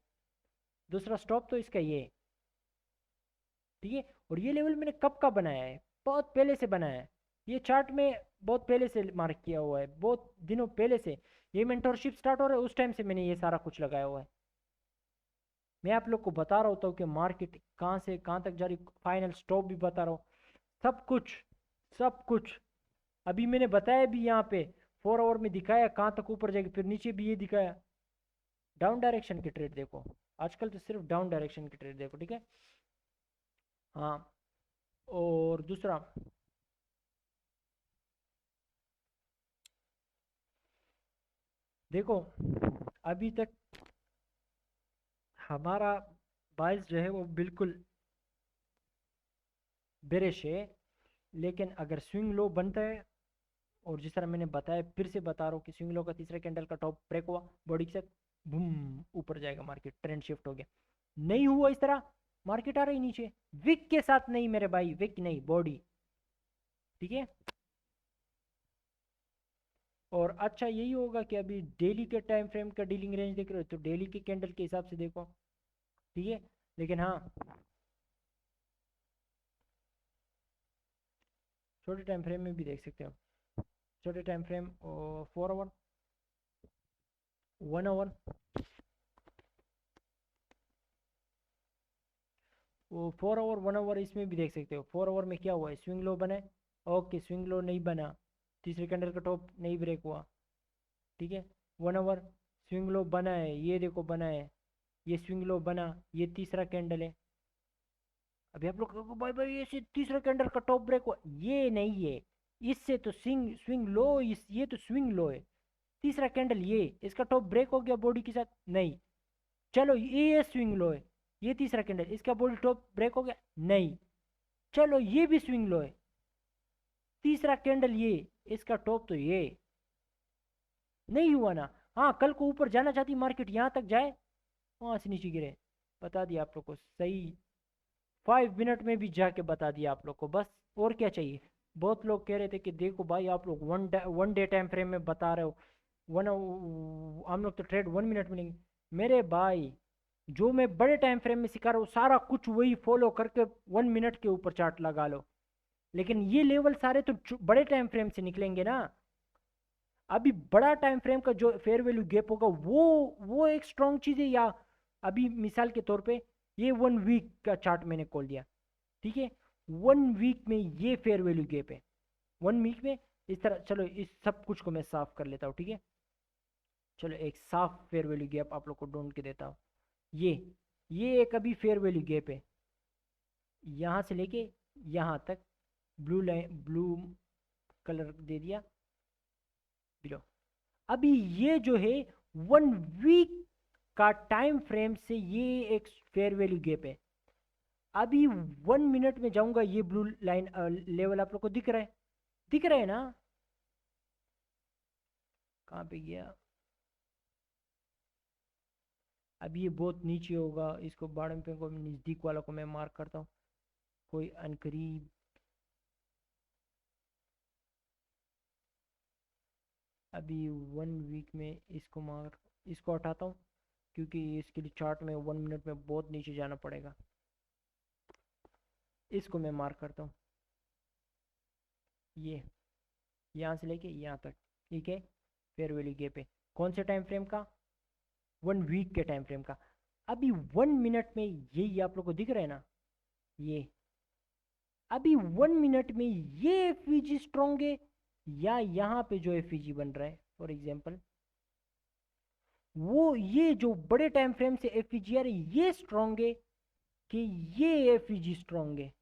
Speaker 1: दूसरा स्टॉप तो इसका ये, ठीक है। और ये लेवल मैंने कब का बनाया है, बहुत पहले से बनाया है, ये चार्ट में बहुत पहले से मार्क किया हुआ है, बहुत दिनों पहले से। ये मेंटरशिप स्टार्ट हो रहा है उस टाइम से मैंने ये सारा कुछ लगाया हुआ है। मैं आप लोग को बता रहा होता हूँ कि मार्केट कहाँ से कहाँ तक जा रही, फाइनल स्टॉप भी बता रहा हूँ, सब कुछ, सब कुछ। अभी मैंने बताया भी यहाँ पे 4 आवर में दिखाया कहाँ तक ऊपर जाएगी, फिर नीचे भी ये दिखाया। डाउन डायरेक्शन की ट्रेड देखो, आजकल तो सिर्फ डाउन डायरेक्शन की ट्रेड देखो, ठीक है। हाँ, और दूसरा, देखो अभी तक हमारा बाइस जो है वो बिल्कुल बेरिश है। लेकिन अगर स्विंग लो बनता है, और जिस तरह मैंने बताया, फिर से बता रहा हूँ कि स्विंग लो का तीसरा कैंडल का टॉप ब्रेक हुआ, बॉडी के साथ बूम ऊपर जाएगा मार्केट, ट्रेंड शिफ्ट हो गया। नहीं हुआ इस तरह, मार्केट आ रही नीचे, विक के साथ नहीं मेरे भाई, विक नहीं, बॉडी, ठीक है। और अच्छा यही होगा कि अभी डेली के टाइम फ्रेम का डीलिंग रेंज देख रहे हो तो डेली के कैंडल के हिसाब से देखो, ठीक है। लेकिन हाँ, छोटे टाइम फ्रेम में भी देख सकते हो, छोटे टाइम फ्रेम, 4 आवर, 1 आवर, वो 4 आवर 1 आवर इसमें भी देख सकते हो। 4 आवर में क्या हुआ है, स्विंग लो बना है, ओके, स्विंग लो नहीं बना, तीसरे कैंडल का टॉप नहीं ब्रेक हुआ, ठीक है। 1 आवर स्विंग लो बना है, ये देखो बना है, ये स्विंग लो बना, ये तीसरा कैंडल है। अभी आप लोग कहोगे, भाई भाई ये तीसरा कैंडल का टॉप ब्रेक हुआ, ये नहीं है, इससे तो स्विंग स्विंग लो, इस ये तो स्विंग लो है। तीसरा कैंडल ये, इसका टॉप ब्रेक हो गया बॉडी के साथ, नहीं, चलो ये स्विंग लो है, ये तीसरा कैंडल, इसका बॉडी टॉप ब्रेक हो गया, नहीं, चलो ये भी स्विंग लो है, तीसरा कैंडल ये, इसका टॉप तो ये, नहीं हुआ ना। हाँ, कल को ऊपर जाना चाहती मार्केट, यहाँ तक जाए, वहां से नीचे गिरे, बता दिया आप लोग को सही, 5 मिनट में भी जाके बता दिया आप लोग को, बस और क्या चाहिए। बहुत लोग कह रहे थे कि देखो भाई आप लोग वन डे टाइम फ्रेम में बता रहे हो, वन, हम लोग तो ट्रेड 1 मिनट में लेंगे। मेरे भाई, जो मैं बड़े टाइम फ्रेम में सिखा रहा हूँ सारा कुछ वही फॉलो करके 1 मिनट के ऊपर चार्ट लगा लो। लेकिन ये लेवल सारे तो बड़े टाइम फ्रेम से निकलेंगे ना। अभी बड़ा टाइम फ्रेम का जो फेयर वैल्यू गैप होगा वो एक स्ट्रॉन्ग चीज़ है, या अभी मिसाल के तौर पे ये 1 वीक का चार्ट मैंने खोल दिया, ठीक है, 1 वीक में ये फेयर वैल्यू गैप है, 1 वीक में इस तरह। चलो इस सब कुछ को मैं साफ कर लेता हूँ, ठीक है। चलो एक साफ फेयर वैल्यू गैप आप लोग को ढूंढ के देता हूँ। ये ये एक अभी फेयर वैल्यू गैप है, यहाँ से लेके यहाँ तक, ब्लू लाइन, ब्लू कलर दे दिया बिलो। अभी ये जो है 1 वीक का टाइम फ्रेम से ये एक फेयर वैल्यू गैप है। अभी 1 मिनट में जाऊंगा, ये ब्लू लाइन लेवल आप लोग को दिख रहा है, दिख रहा है ना, कहाँ पे गया। अभी ये बहुत नीचे होगा, इसको बारह पे को नज़दीक वाला को मैं मार्क करता हूँ, कोई अनकरीब। अभी 1 वीक में इसको मार्क, इसको हटाता हूँ, क्योंकि इसके लिए चार्ट में 1 मिनट में बहुत नीचे जाना पड़ेगा। इसको मैं मार्क करता हूँ, ये यहाँ से लेके यहाँ तक, ठीक है, फेयर वैल्यू गैप है। कौन से टाइम फ्रेम का, 1 वीक के टाइम फ्रेम का। अभी 1 मिनट में यही आप लोग को दिख रहा है ना, ये अभी 1 मिनट में ये एफवीजी स्ट्रॉन्ग है, या यहाँ पे जो एफवीजी बन रहा है फॉर एग्जांपल, वो ये जो बड़े टाइम फ्रेम से एफवीजी आ रही ये स्ट्रॉन्ग है, कि ये एफवीजी स्ट्रॉन्ग है,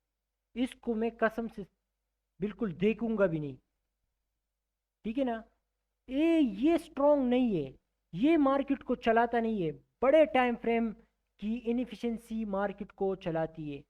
Speaker 1: इसको मैं कसम से बिल्कुल देखूंगा भी नहीं, ठीक है ना। ये स्ट्रॉन्ग नहीं है, ये मार्केट को चलाता नहीं है, बड़े टाइम फ्रेम की इनएफिशिएंसी मार्केट को चलाती है।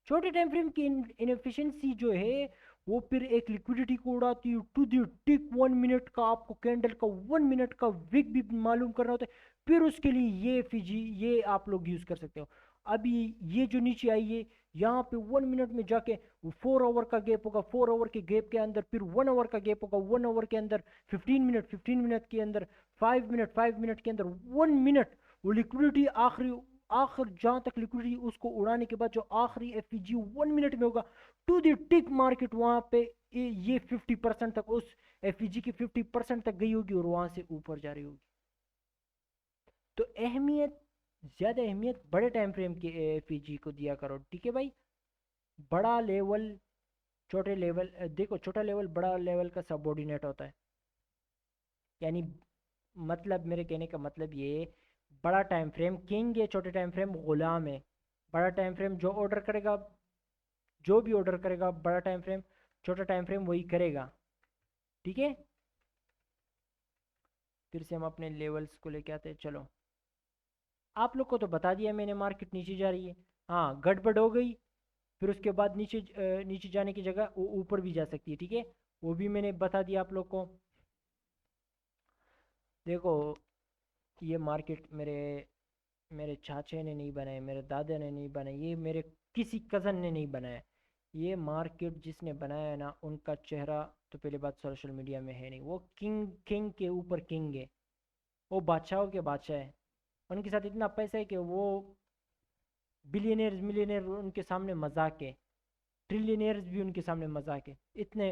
Speaker 1: छोटे टाइम फ्रेम की इनएफिशिएंसी जो है वो फिर एक लिक्विडिटी को उड़ाती है टू द टिक। 1 मिनट का आपको कैंडल का 1 मिनट का विक भी मालूम करना होता है, फिर उसके लिए ये फिजी ये आप लोग यूज कर सकते हो। अभी ये जो नीचे आई है यहाँ पे 1 मिनट में जाके 4 आवर का गैप होगा, 4 आवर के गैप के अंदर फिर 1 आवर का गैप होगा, 1 आवर के अंदर 15 मिनट, 15 मिनट के अंदर 5 मिनट, 5 मिनट के अंदर 1 मिनट। वो लिक्विडिटी आखिरी आखिर जहां तक लिक्विडिटी उसको उड़ाने के बाद जो आखिरी एफईजी 1 मिनट में होगा टू द टिक मार्केट वहां पे ये 50% तक उस एफईजी की 50% तक गई होगी और वहां से ऊपर जा रही होगी। तो अहमियत, ज्यादा अहमियत बड़े टाइम फ्रेम के एफईजी को दिया करो, ठीक है भाई। बड़ा लेवल छोटे लेवल, देखो छोटा लेवल बड़ा लेवल का सबऑर्डिनेट होता है। यानी मतलब मेरे कहने का मतलब ये, बड़ा टाइम फ्रेम किंग है, छोटे टाइम फ्रेम गुलाम है। बड़ा टाइम फ्रेम जो ऑर्डर करेगा, जो भी ऑर्डर करेगा बड़ा टाइम फ्रेम, छोटा टाइम फ्रेम वही करेगा, ठीक है। फिर से हम अपने लेवल्स को लेके आते हैं। चलो आप लोग को तो बता दिया मैंने मार्केट नीचे जा रही है। हाँ गड़बड़ हो गई फिर उसके बाद नीचे जाने की जगह वो ऊपर भी जा सकती है, ठीक है। वो भी मैंने बता दिया आप लोग को। देखो ये मार्केट मेरे मेरे चाचे ने नहीं बनाए, मेरे दादा ने नहीं बनाए, ये मेरे किसी कज़न ने नहीं बनाया। ये मार्केट जिसने बनाया है ना, उनका चेहरा तो पहले बात सोशल मीडिया में है नहीं। वो किंग किंग के ऊपर किंग है, वो बादशाहों के बादशाह है। उनके साथ इतना पैसा है कि वो बिलियनियर्स मिलियनियर उनके सामने मजाक है, ट्रिलियनियर्स भी उनके सामने मजाक है। इतने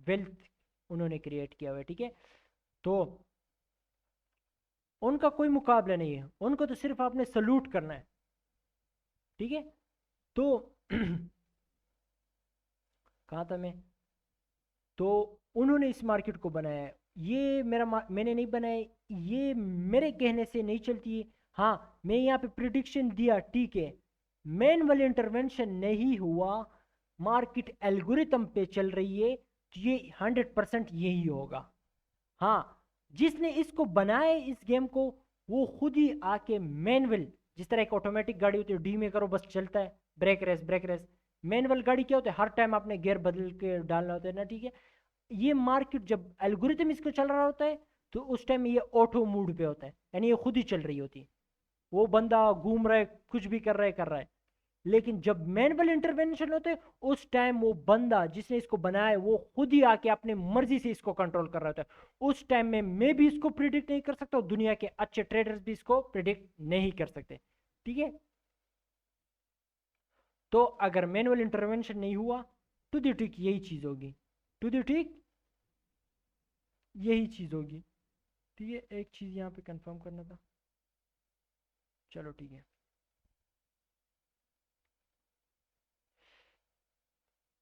Speaker 1: वेल्थ उन्होंने क्रिएट किया हुआ है, ठीक है। तो उनका कोई मुकाबला नहीं है, उनको तो सिर्फ आपने सल्यूट करना है, ठीक है। तो कहाँ था मैं। तो उन्होंने इस मार्केट को बनाया है, ये मैंने नहीं बनाया, ये मेरे कहने से नहीं चलती है। हाँ मैं यहाँ पे प्रिडिक्शन दिया, ठीक है। मैनुअल इंटरवेंशन नहीं हुआ, मार्केट एल्गोरिथम पे चल रही है, तो ये 100% यही होगा। हाँ जिसने इसको बनाया इस गेम को, वो खुद ही आके मैनुअल, जिस तरह एक ऑटोमेटिक गाड़ी होती है डी में करो बस चलता है, brake race brake race. Manual गाड़ी क्या होता है, हर टाइम आपने गियर बदल के डालना होता है ना, ठीक है। ये मार्केट जब एल्गोरिथम इसको चल रहा होता है तो उस टाइम ये ऑटो मूड पे होता है, यानी ये खुद ही चल रही होती है। वो बंदा घूम रहा है, कुछ भी कर रहा है। लेकिन जब मैनुअल इंटरवेंशन होते हैं उस टाइम वो बंदा जिसने इसको बनाया है वो खुद ही आके अपने मर्जी से इसको कंट्रोल कर रहा होता है। उस टाइम में मैं भी इसको प्रिडिक्ट नहीं कर सकता और दुनिया के अच्छे ट्रेडर्स भी इसको प्रिडिक्ट नहीं कर सकते, ठीक है। तो अगर मैनुअल इंटरवेंशन नहीं हुआ टू द टिक यही चीज होगी, टू द टिक यही चीज होगी, ठीक है। एक चीज यहाँ पे कंफर्म करना था, चलो ठीक है।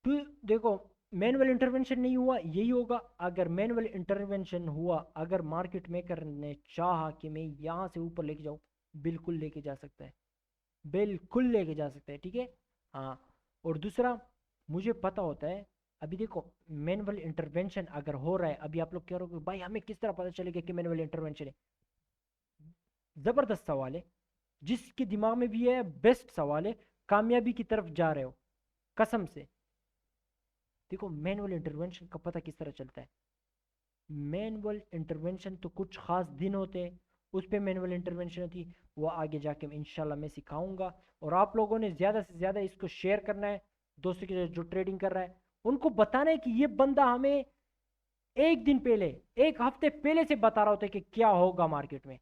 Speaker 1: तो देखो मैनुअल इंटरवेंशन नहीं हुआ यही होगा। अगर मैनुअल इंटरवेंशन हुआ, अगर मार्केट मेकर ने चाहा कि मैं यहाँ से ऊपर लेके जाऊँ, बिल्कुल लेके जा सकता है, बिल्कुल लेके जा सकता है, ठीक है। हाँ और दूसरा मुझे पता होता है, अभी देखो मैनुअल इंटरवेंशन अगर हो रहा है, अभी आप लोग कह रहे हो कि भाई हमें किस तरह पता चलेगा कि मैनुअल इंटरवेंशन है। जबरदस्त सवाल है, जिसके दिमाग में भी है बेस्ट सवाल है, कामयाबी की तरफ जा रहे हो कसम से। देखो मैनुअल इंटरवेंशन का पता किस तरह चलता है। मैनुअल इंटरवेंशन तो कुछ खास दिन होते हैं उस पर मैनुअल इंटरवेंशन होती है, वो आगे जाके इंशाल्लाह मैं सिखाऊंगा। और आप लोगों ने ज़्यादा से ज़्यादा इसको शेयर करना है दोस्तों के जो ट्रेडिंग कर रहा है, उनको बताना है कि ये बंदा हमें एक दिन पहले, एक हफ्ते पहले से बता रहा होता है कि क्या होगा मार्केट में।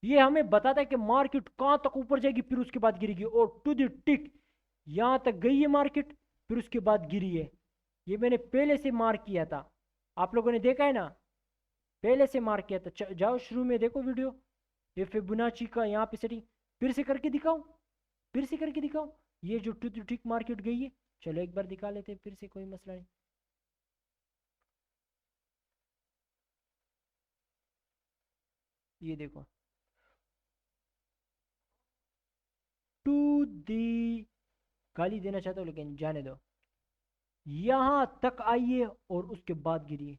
Speaker 1: ये हमें बताता है कि मार्केट कहाँ तक ऊपर जाएगी फिर उसके बाद गिरेगी, और टू द टिक यहाँ तक गई है मार्केट फिर उसके बाद गिरी है। ये मैंने पहले से मार्क किया था, आप लोगों ने देखा है ना, पहले से मार्क किया था। जाओ शुरू में देखो वीडियो, ये फिबोनाची का यहाँ पे सेटिंग फिर से करके दिखाओ, फिर से करके दिखाओ। ये जो टू टिक मार्केट गई है, चलो एक बार दिखा लेते हैं फिर से, कोई मसला नहीं। ये देखो टू दी, गाली देना चाहता हूँ लेकिन जाने दो, यहां तक आइए और उसके बाद गिरिए,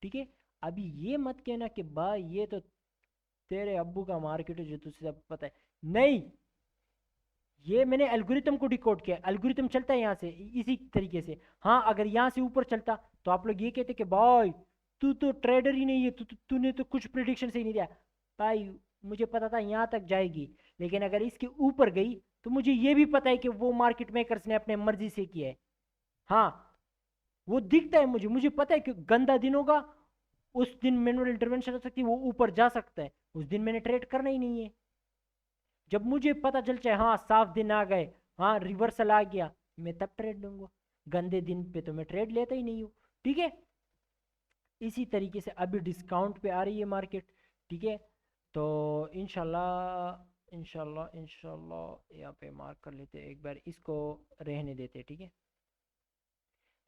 Speaker 1: ठीक है। अभी ये मत कहना कि भाई ये तो तेरे अब्बू का मार्केट है जो तुझे सब पता है। नहीं, ये मैंने एल्गोरिथम को डिकोड किया, एल्गोरिथम चलता है यहाँ से इसी तरीके से। हाँ, अगर यहाँ से ऊपर चलता तो आप लोग ये कहते कि भाई तू तो ट्रेडर ही नहीं है, तूने तो कुछ प्रिडिक्शन से ही नहीं दिया। भाई मुझे पता था यहाँ तक जाएगी, लेकिन अगर इसके ऊपर गई तो मुझे ये भी पता है कि वो मार्केट मेकर्स ने अपने मर्जी से किया है। हाँ, वो दिखता है मुझे, मुझे पता है कि गंदा दिन होगा, उस दिन मैनुअल इंटरवेंशन हो सकती है, वो ऊपर जा सकता है, उस दिन मैंने ट्रेड करना ही नहीं है। जब मुझे पता चल जाए हाँ साफ दिन आ गए, हाँ रिवर्सल आ गया, मैं तब ट्रेड लूंगा। गंदे दिन पे तो मैं ट्रेड लेता ही नहीं हूँ। ठीक है, इसी तरीके से अभी डिस्काउंट पे आ रही है मार्केट। ठीक है, तो इंशाल्लाह इंशाल्लाह इंशाल्लाह यहाँ पे मार्क कर लेते हैं, एक बार इसको रहने देते हैं। ठीक है,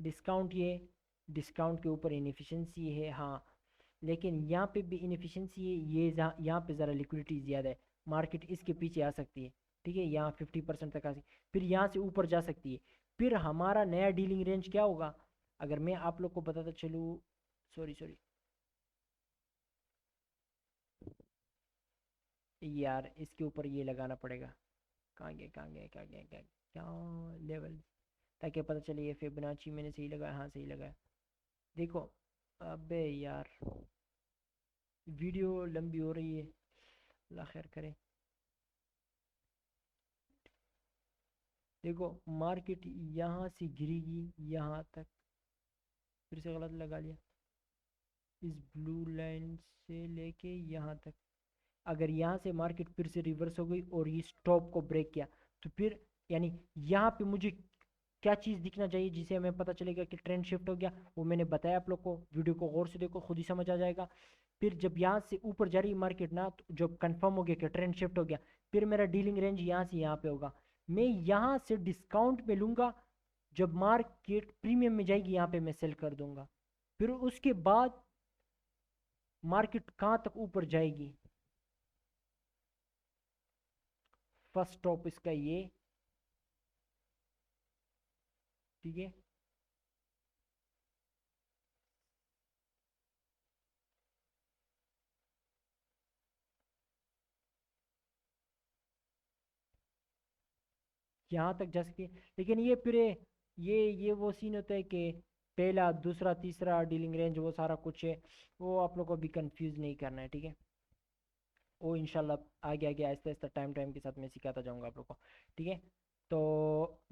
Speaker 1: डिस्काउंट, ये डिस्काउंट के ऊपर इनएफिशिएंसी है हाँ, लेकिन यहाँ पे भी इनएफिशिएंसी है, ये यहाँ पे ज़रा लिक्विडिटी ज़्यादा है, मार्केट इसके पीछे आ सकती है। ठीक है, यहाँ 50% तक आ सकती, फिर यहाँ से ऊपर जा सकती है। फिर हमारा नया डीलिंग रेंज क्या होगा, अगर मैं आप लोग को बताता चलूँ, सॉरी सॉरी यार, इसके ऊपर ये लगाना पड़ेगा, कहाँ गया कहाँ गया कहाँ गया क्या क्या लेवल, ताकि पता चले ये फिबोनाची मैंने सही लगाया, हाँ सही लगाया। देखो, अबे यार वीडियो लंबी हो रही है, अल्लाह खैर करे। देखो मार्केट यहाँ से गिरेगी यहाँ तक, फिर से गलत लगा लिया, इस ब्लू लाइन से लेके यहाँ तक। अगर यहाँ से मार्केट फिर से रिवर्स हो गई और ये स्टॉप को ब्रेक किया, तो फिर यानी यहाँ पे मुझे क्या चीज़ दिखना चाहिए जिसे हमें पता चलेगा कि ट्रेंड शिफ्ट हो गया, वो मैंने बताया आप लोग को, वीडियो को गौर से देखो खुद ही समझ आ जाएगा। फिर जब यहाँ से ऊपर जा रही मार्केट ना, तो जब कंफर्म हो गया कि ट्रेंड शिफ्ट हो गया, फिर मेरा डीलिंग रेंज यहाँ से यहाँ पे होगा। मैं यहाँ से डिस्काउंट में लूँगा, जब मार्केट प्रीमियम में जाएगी यहाँ पे मैं सेल कर दूंगा। फिर उसके बाद मार्केट कहाँ तक ऊपर जाएगी, फर्स्ट स्टॉप इसका ये। ठीक है, यहाँ तक जा सके, लेकिन ये फिर ये वो सीन होता है कि पहला दूसरा तीसरा डीलिंग रेंज वो सारा कुछ है, वो आप लोग को भी कंफ्यूज नहीं करना है। ठीक है, वो इंशाल्लाह आगे आगे आहिस्ता आहिस्ता टाइम टाइम के साथ मैं सिखाता जाऊंगा आप लोग को। ठीक है, तो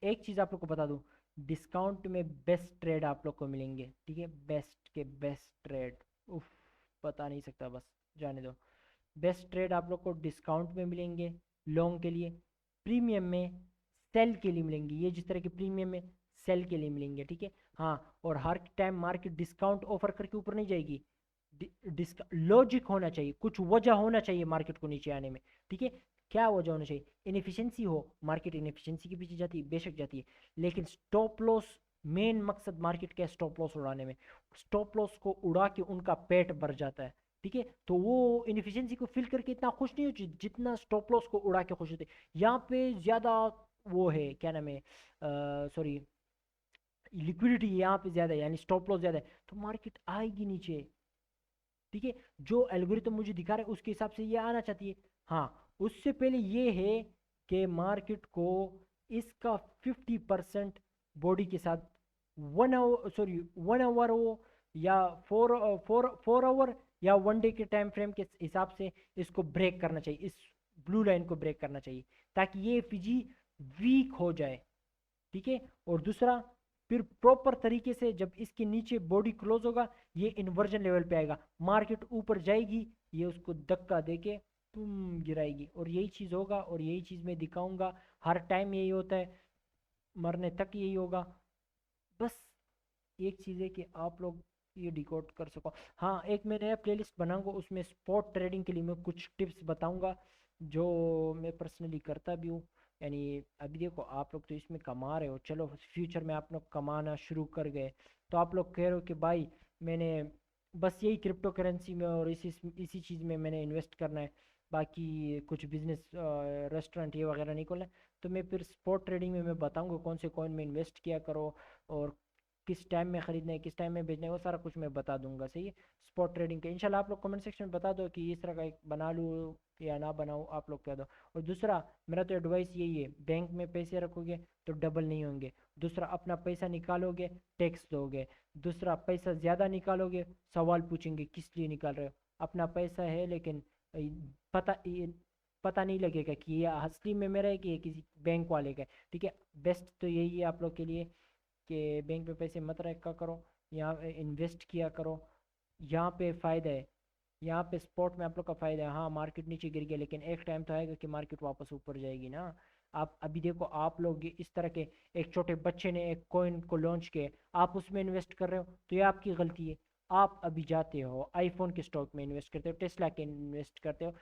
Speaker 1: एक चीज़ आप लोग को बता दूं, डिस्काउंट में बेस्ट ट्रेड आप लोग को मिलेंगे। ठीक है, बेस्ट के बेस्ट ट्रेड, उफ, बता नहीं सकता, बस जाने दो। बेस्ट ट्रेड आप लोग को डिस्काउंट में मिलेंगे लॉन्ग के लिए, प्रीमियम में सेल के लिए मिलेंगे, ये जिस तरह के प्रीमियम में सेल के लिए मिलेंगे। ठीक है, हाँ, और हर टाइम मार्केट डिस्काउंट ऑफर करके ऊपर नहीं जाएगी, लॉजिक होना चाहिए, कुछ वजह होना चाहिए मार्केट को नीचे आने में। ठीक है, क्या वजह होना चाहिए, इनएफिशिएंसी हो, मार्केट इनएफिशिएंसी के पीछे जाती है, बेशक जाती है, लेकिन स्टॉप लॉस, मेन मकसद मार्केट का स्टॉप लॉस उड़ाने में, स्टॉप लॉस को उड़ा के उनका पेट भर जाता है। ठीक है, तो वो इनएफिशिएंसी को फिल करके इतना खुश नहीं होती जितना स्टॉप लॉस को उड़ा के खुश होते। यहाँ पे ज़्यादा वो है, क्या नाम है, सॉरी, लिक्विडिटी यहाँ पे ज़्यादा है, यानी स्टॉप लॉस ज़्यादा है, तो मार्केट आएगी नीचे। ठीक है, जो एल्गोरिथम मुझे दिखा रहा है उसके हिसाब से ये आना चाहती है। हाँ, उससे पहले ये है कि मार्केट को इसका 50% बॉडी के साथ 1 आवर, सॉरी 1 आवर हो, या 4 आवर या 1 डे के टाइम फ्रेम के हिसाब से इसको ब्रेक करना चाहिए, इस ब्लू लाइन को ब्रेक करना चाहिए, ताकि ये फिजी वीक हो जाए। ठीक है, और दूसरा, फिर प्रॉपर तरीके से जब इसके नीचे बॉडी क्लोज होगा, ये इन्वर्जन लेवल पे आएगा, मार्केट ऊपर जाएगी, ये उसको धक्का देके तुम गिराएगी, और यही चीज़ होगा, और यही चीज़ मैं दिखाऊंगा, हर टाइम यही होता है, मरने तक यही होगा। बस एक चीज़ है कि आप लोग ये डिकोड कर सको। हाँ, एक मैं नया प्लेलिस्ट बनाऊंगा, उसमें स्पॉट ट्रेडिंग के लिए मैं कुछ टिप्स बताऊंगा जो मैं पर्सनली करता भी हूँ। यानी अभी देखो आप लोग तो इसमें कमा रहे हो, चलो फ्यूचर में आप लोग कमाना शुरू कर गए, तो आप लोग कह रहे हो कि भाई मैंने बस यही क्रिप्टो करेंसी में और इसी चीज़ में मैंने इन्वेस्ट करना है, बाकी कुछ बिजनेस रेस्टोरेंट ये वगैरह नहीं खोलना है। तो मैं फिर स्पॉट ट्रेडिंग में मैं बताऊंगा कौन से कॉइन में इन्वेस्ट किया करो, और किस टाइम में ख़रीदना है, किस टाइम में बेचना है, वो सारा कुछ मैं बता दूंगा। सही है। स्पॉट ट्रेडिंग के इंशाल्लाह आप लोग कमेंट सेक्शन में बता दो कि इस तरह का एक बना लूँ या ना बनाऊँ, आप लोग कह दो। और दूसरा मेरा तो एडवाइस यही है, बैंक में पैसे रखोगे तो डबल नहीं होंगे। दूसरा अपना पैसा निकालोगे टैक्स दोगे। दूसरा पैसा ज़्यादा निकालोगे सवाल पूछेंगे किस लिए निकाल रहे हो। अपना पैसा है लेकिन अ, पता पता नहीं लगेगा कि ये असली में मेरा है कि ये किसी बैंक वाले का है। ठीक है। बेस्ट तो यही है आप लोग के लिए कि बैंक में पैसे मत रखा करो, यहाँ इन्वेस्ट किया करो। यहाँ पे फ़ायदा है, यहाँ पे स्पॉट में आप लोग का फ़ायदा है। हाँ मार्केट नीचे गिर गया लेकिन एक टाइम तो आएगा कि मार्केट वापस ऊपर जाएगी ना। आप अभी देखो, आप लोग इस तरह के, एक छोटे बच्चे ने एक कॉइन को लॉन्च किया, आप उसमें इन्वेस्ट कर रहे हो तो ये आपकी गलती है। आप अभी जाते हो आईफोन के स्टॉक में इन्वेस्ट करते हो, टेस्ला के इन्वेस्ट करते हो,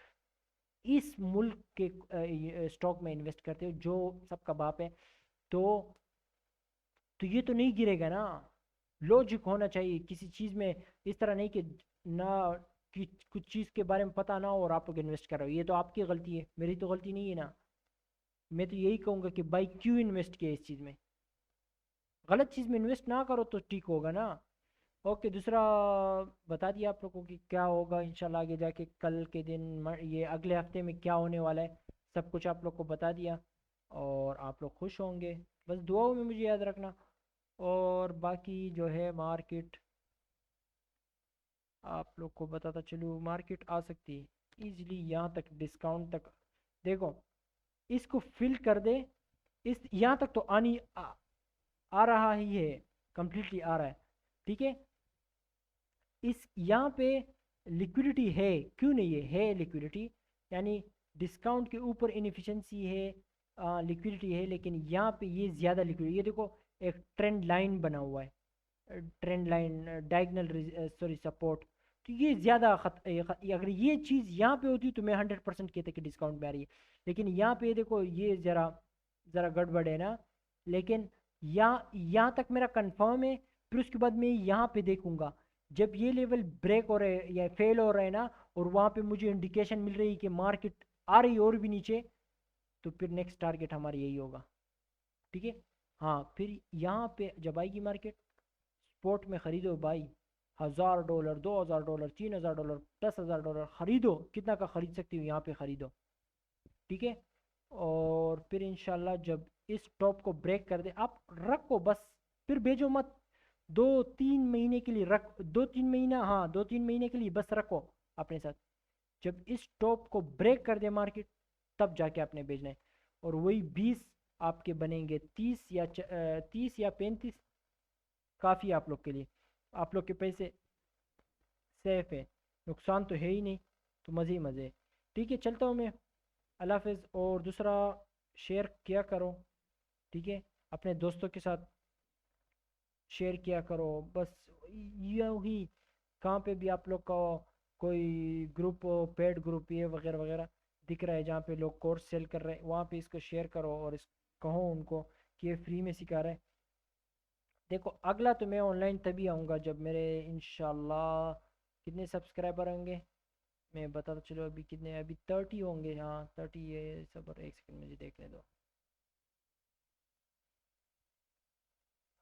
Speaker 1: इस मुल्क के स्टॉक में इन्वेस्ट करते हो जो सबका बाप है। तो ये तो नहीं गिरेगा ना। लॉजिक होना चाहिए किसी चीज़ में। इस तरह नहीं कि ना, कि कुछ चीज़ के बारे में पता ना हो और आप लोग इन्वेस्ट कर रहे हो, ये तो आपकी गलती है, मेरी तो गलती नहीं है ना। मैं तो यही कहूँगा कि भाई क्यों इन्वेस्ट किया इस चीज़ में। गलत चीज़ में इन्वेस्ट ना करो तो ठीक होगा ना। ओके। दूसरा बता दिया आप लोगों को कि क्या होगा इंशाल्लाह आगे जाके, कल के दिन ये अगले हफ्ते में क्या होने वाला है, सब कुछ आप लोग को बता दिया। और आप लोग खुश होंगे। बस दुआओं में मुझे याद रखना। और बाकी जो है मार्केट, आप लोग को बताता चलूँ, मार्केट आ सकती है ईजिली यहाँ तक, डिस्काउंट तक। देखो इसको फिल कर दे, इस यहाँ तक तो आ रहा ही है, कंप्लीटली आ रहा है। ठीक है। इस यहाँ पे लिक्विडिटी है, क्यों नहीं है लिक्विडिटी। यानी डिस्काउंट के ऊपर इनएफिशिएंसी है, लिक्विडिटी है, लेकिन यहाँ पे ये ज़्यादा लिक्विडिटी। ये देखो एक ट्रेंड लाइन बना हुआ है, trend line, diagonal sorry support. तो ये ज़्यादा अगर ये चीज़ यहाँ पे होती तो मैं 100% कहता कि डिस्काउंट में आ रही है। लेकिन यहाँ पे देखो ये ज़रा ज़रा गड़बड़ है ना। लेकिन यहाँ तक मेरा कंफर्म है। फिर उसके बाद मैं यहाँ पे देखूंगा, जब ये लेवल ब्रेक हो रहे या फेल हो रहे हैं ना, और वहाँ पे मुझे इंडिकेशन मिल रही है कि मार्केट आ रही और भी नीचे, तो फिर नेक्स्ट टारगेट हमारा यही होगा। ठीक है। हाँ फिर यहाँ पे जब आएगी मार्केट, स्पॉट में ख़रीदो भाई। $1000, $2000, $3000, $10,000 ख़रीदो, कितना का ख़रीद सकती हो यहाँ पे ख़रीदो। ठीक है। और फिर इंशाल्लाह जब इस टॉप को ब्रेक कर दे, आप रखो बस, फिर भेजो मत। 2-3 महीने के लिए रख, 2-3 महीना, हाँ 2-3 महीने के लिए बस रखो अपने साथ। जब इस टॉप को ब्रेक कर दे मार्केट, तब जाके आपने बेचना है। और वही 20 आपके बनेंगे 30 या 35, काफ़ी आप लोग के लिए। आप लोग के पैसे सेफ है, नुकसान तो है ही नहीं, तो मज़े ही मज़े। ठीक है चलता हूँ मैं। अल्लाह हाफिज़। और दूसरा, शेयर किया करो। ठीक है। अपने दोस्तों के साथ शेयर किया करो बस। यूँ ही कहाँ पे भी आप लोग का कोई ग्रुप हो, पेड ग्रुप ये वगैरह वगैरह दिख रहा है जहाँ पे लोग कोर्स सेल कर रहे हैं, वहाँ पे इसको शेयर करो और इस कहो उनको कि ये फ्री में सिखा रहे हैं। देखो अगला तो मैं ऑनलाइन तभी आऊँगा जब मेरे इंशाल्लाह कितने सब्सक्राइबर होंगे, मैं बताता चलो अभी कितने, अभी 30 होंगे। हाँ 30 है सब। एक सेकंड मुझे देखने दो।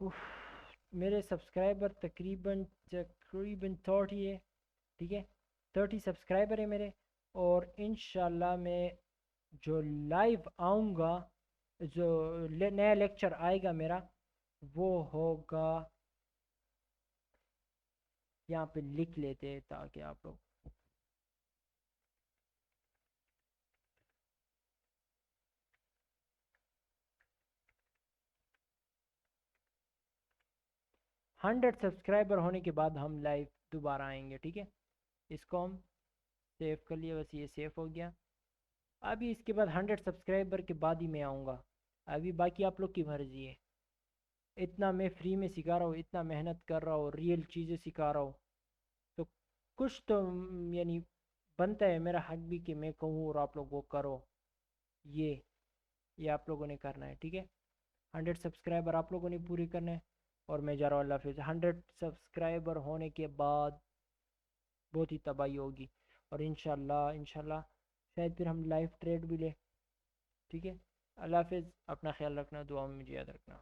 Speaker 1: उफ, मेरे सब्सक्राइबर तकरीबन तकरीबन 30 है। ठीक है। 30 सब्सक्राइबर है मेरे। और इंशाल्लाह मैं जो लाइव आऊँगा, जो नया लेक्चर आएगा मेरा, वो होगा, यहाँ पे लिख लेते हैं ताकि आप लोग, 100 सब्सक्राइबर होने के बाद हम लाइव दोबारा आएंगे। ठीक है। इसको हम सेव कर लिए, बस ये सेव हो गया। अभी इसके बाद 100 सब्सक्राइबर के बाद ही मैं आऊँगा। अभी बाकी आप लोग की मर्जी है। इतना मैं फ्री में सिखा रहा हूँ, इतना मेहनत कर रहा हूँ, रियल चीज़ें सिखा रहा हूँ, तो कुछ तो यानी बनता है मेरा हक भी कि मैं कहूँ और आप लोग वो करो। ये ये आप लोगों ने करना है। ठीक है। 100 सब्सक्राइबर आप लोगों ने पूरी करने हैं। और मैं जा रहा हूँ अल्लाह हाफिज़। 100 सब्सक्राइबर होने के बाद बहुत ही तबाही होगी। और इंशाल्लाह इंशाल्लाह शायद फिर हम लाइव ट्रेड भी ले। ठीक है। अल्लाह हाफिज़। अपना ख्याल रखना, दुआ में मुझे याद रखना।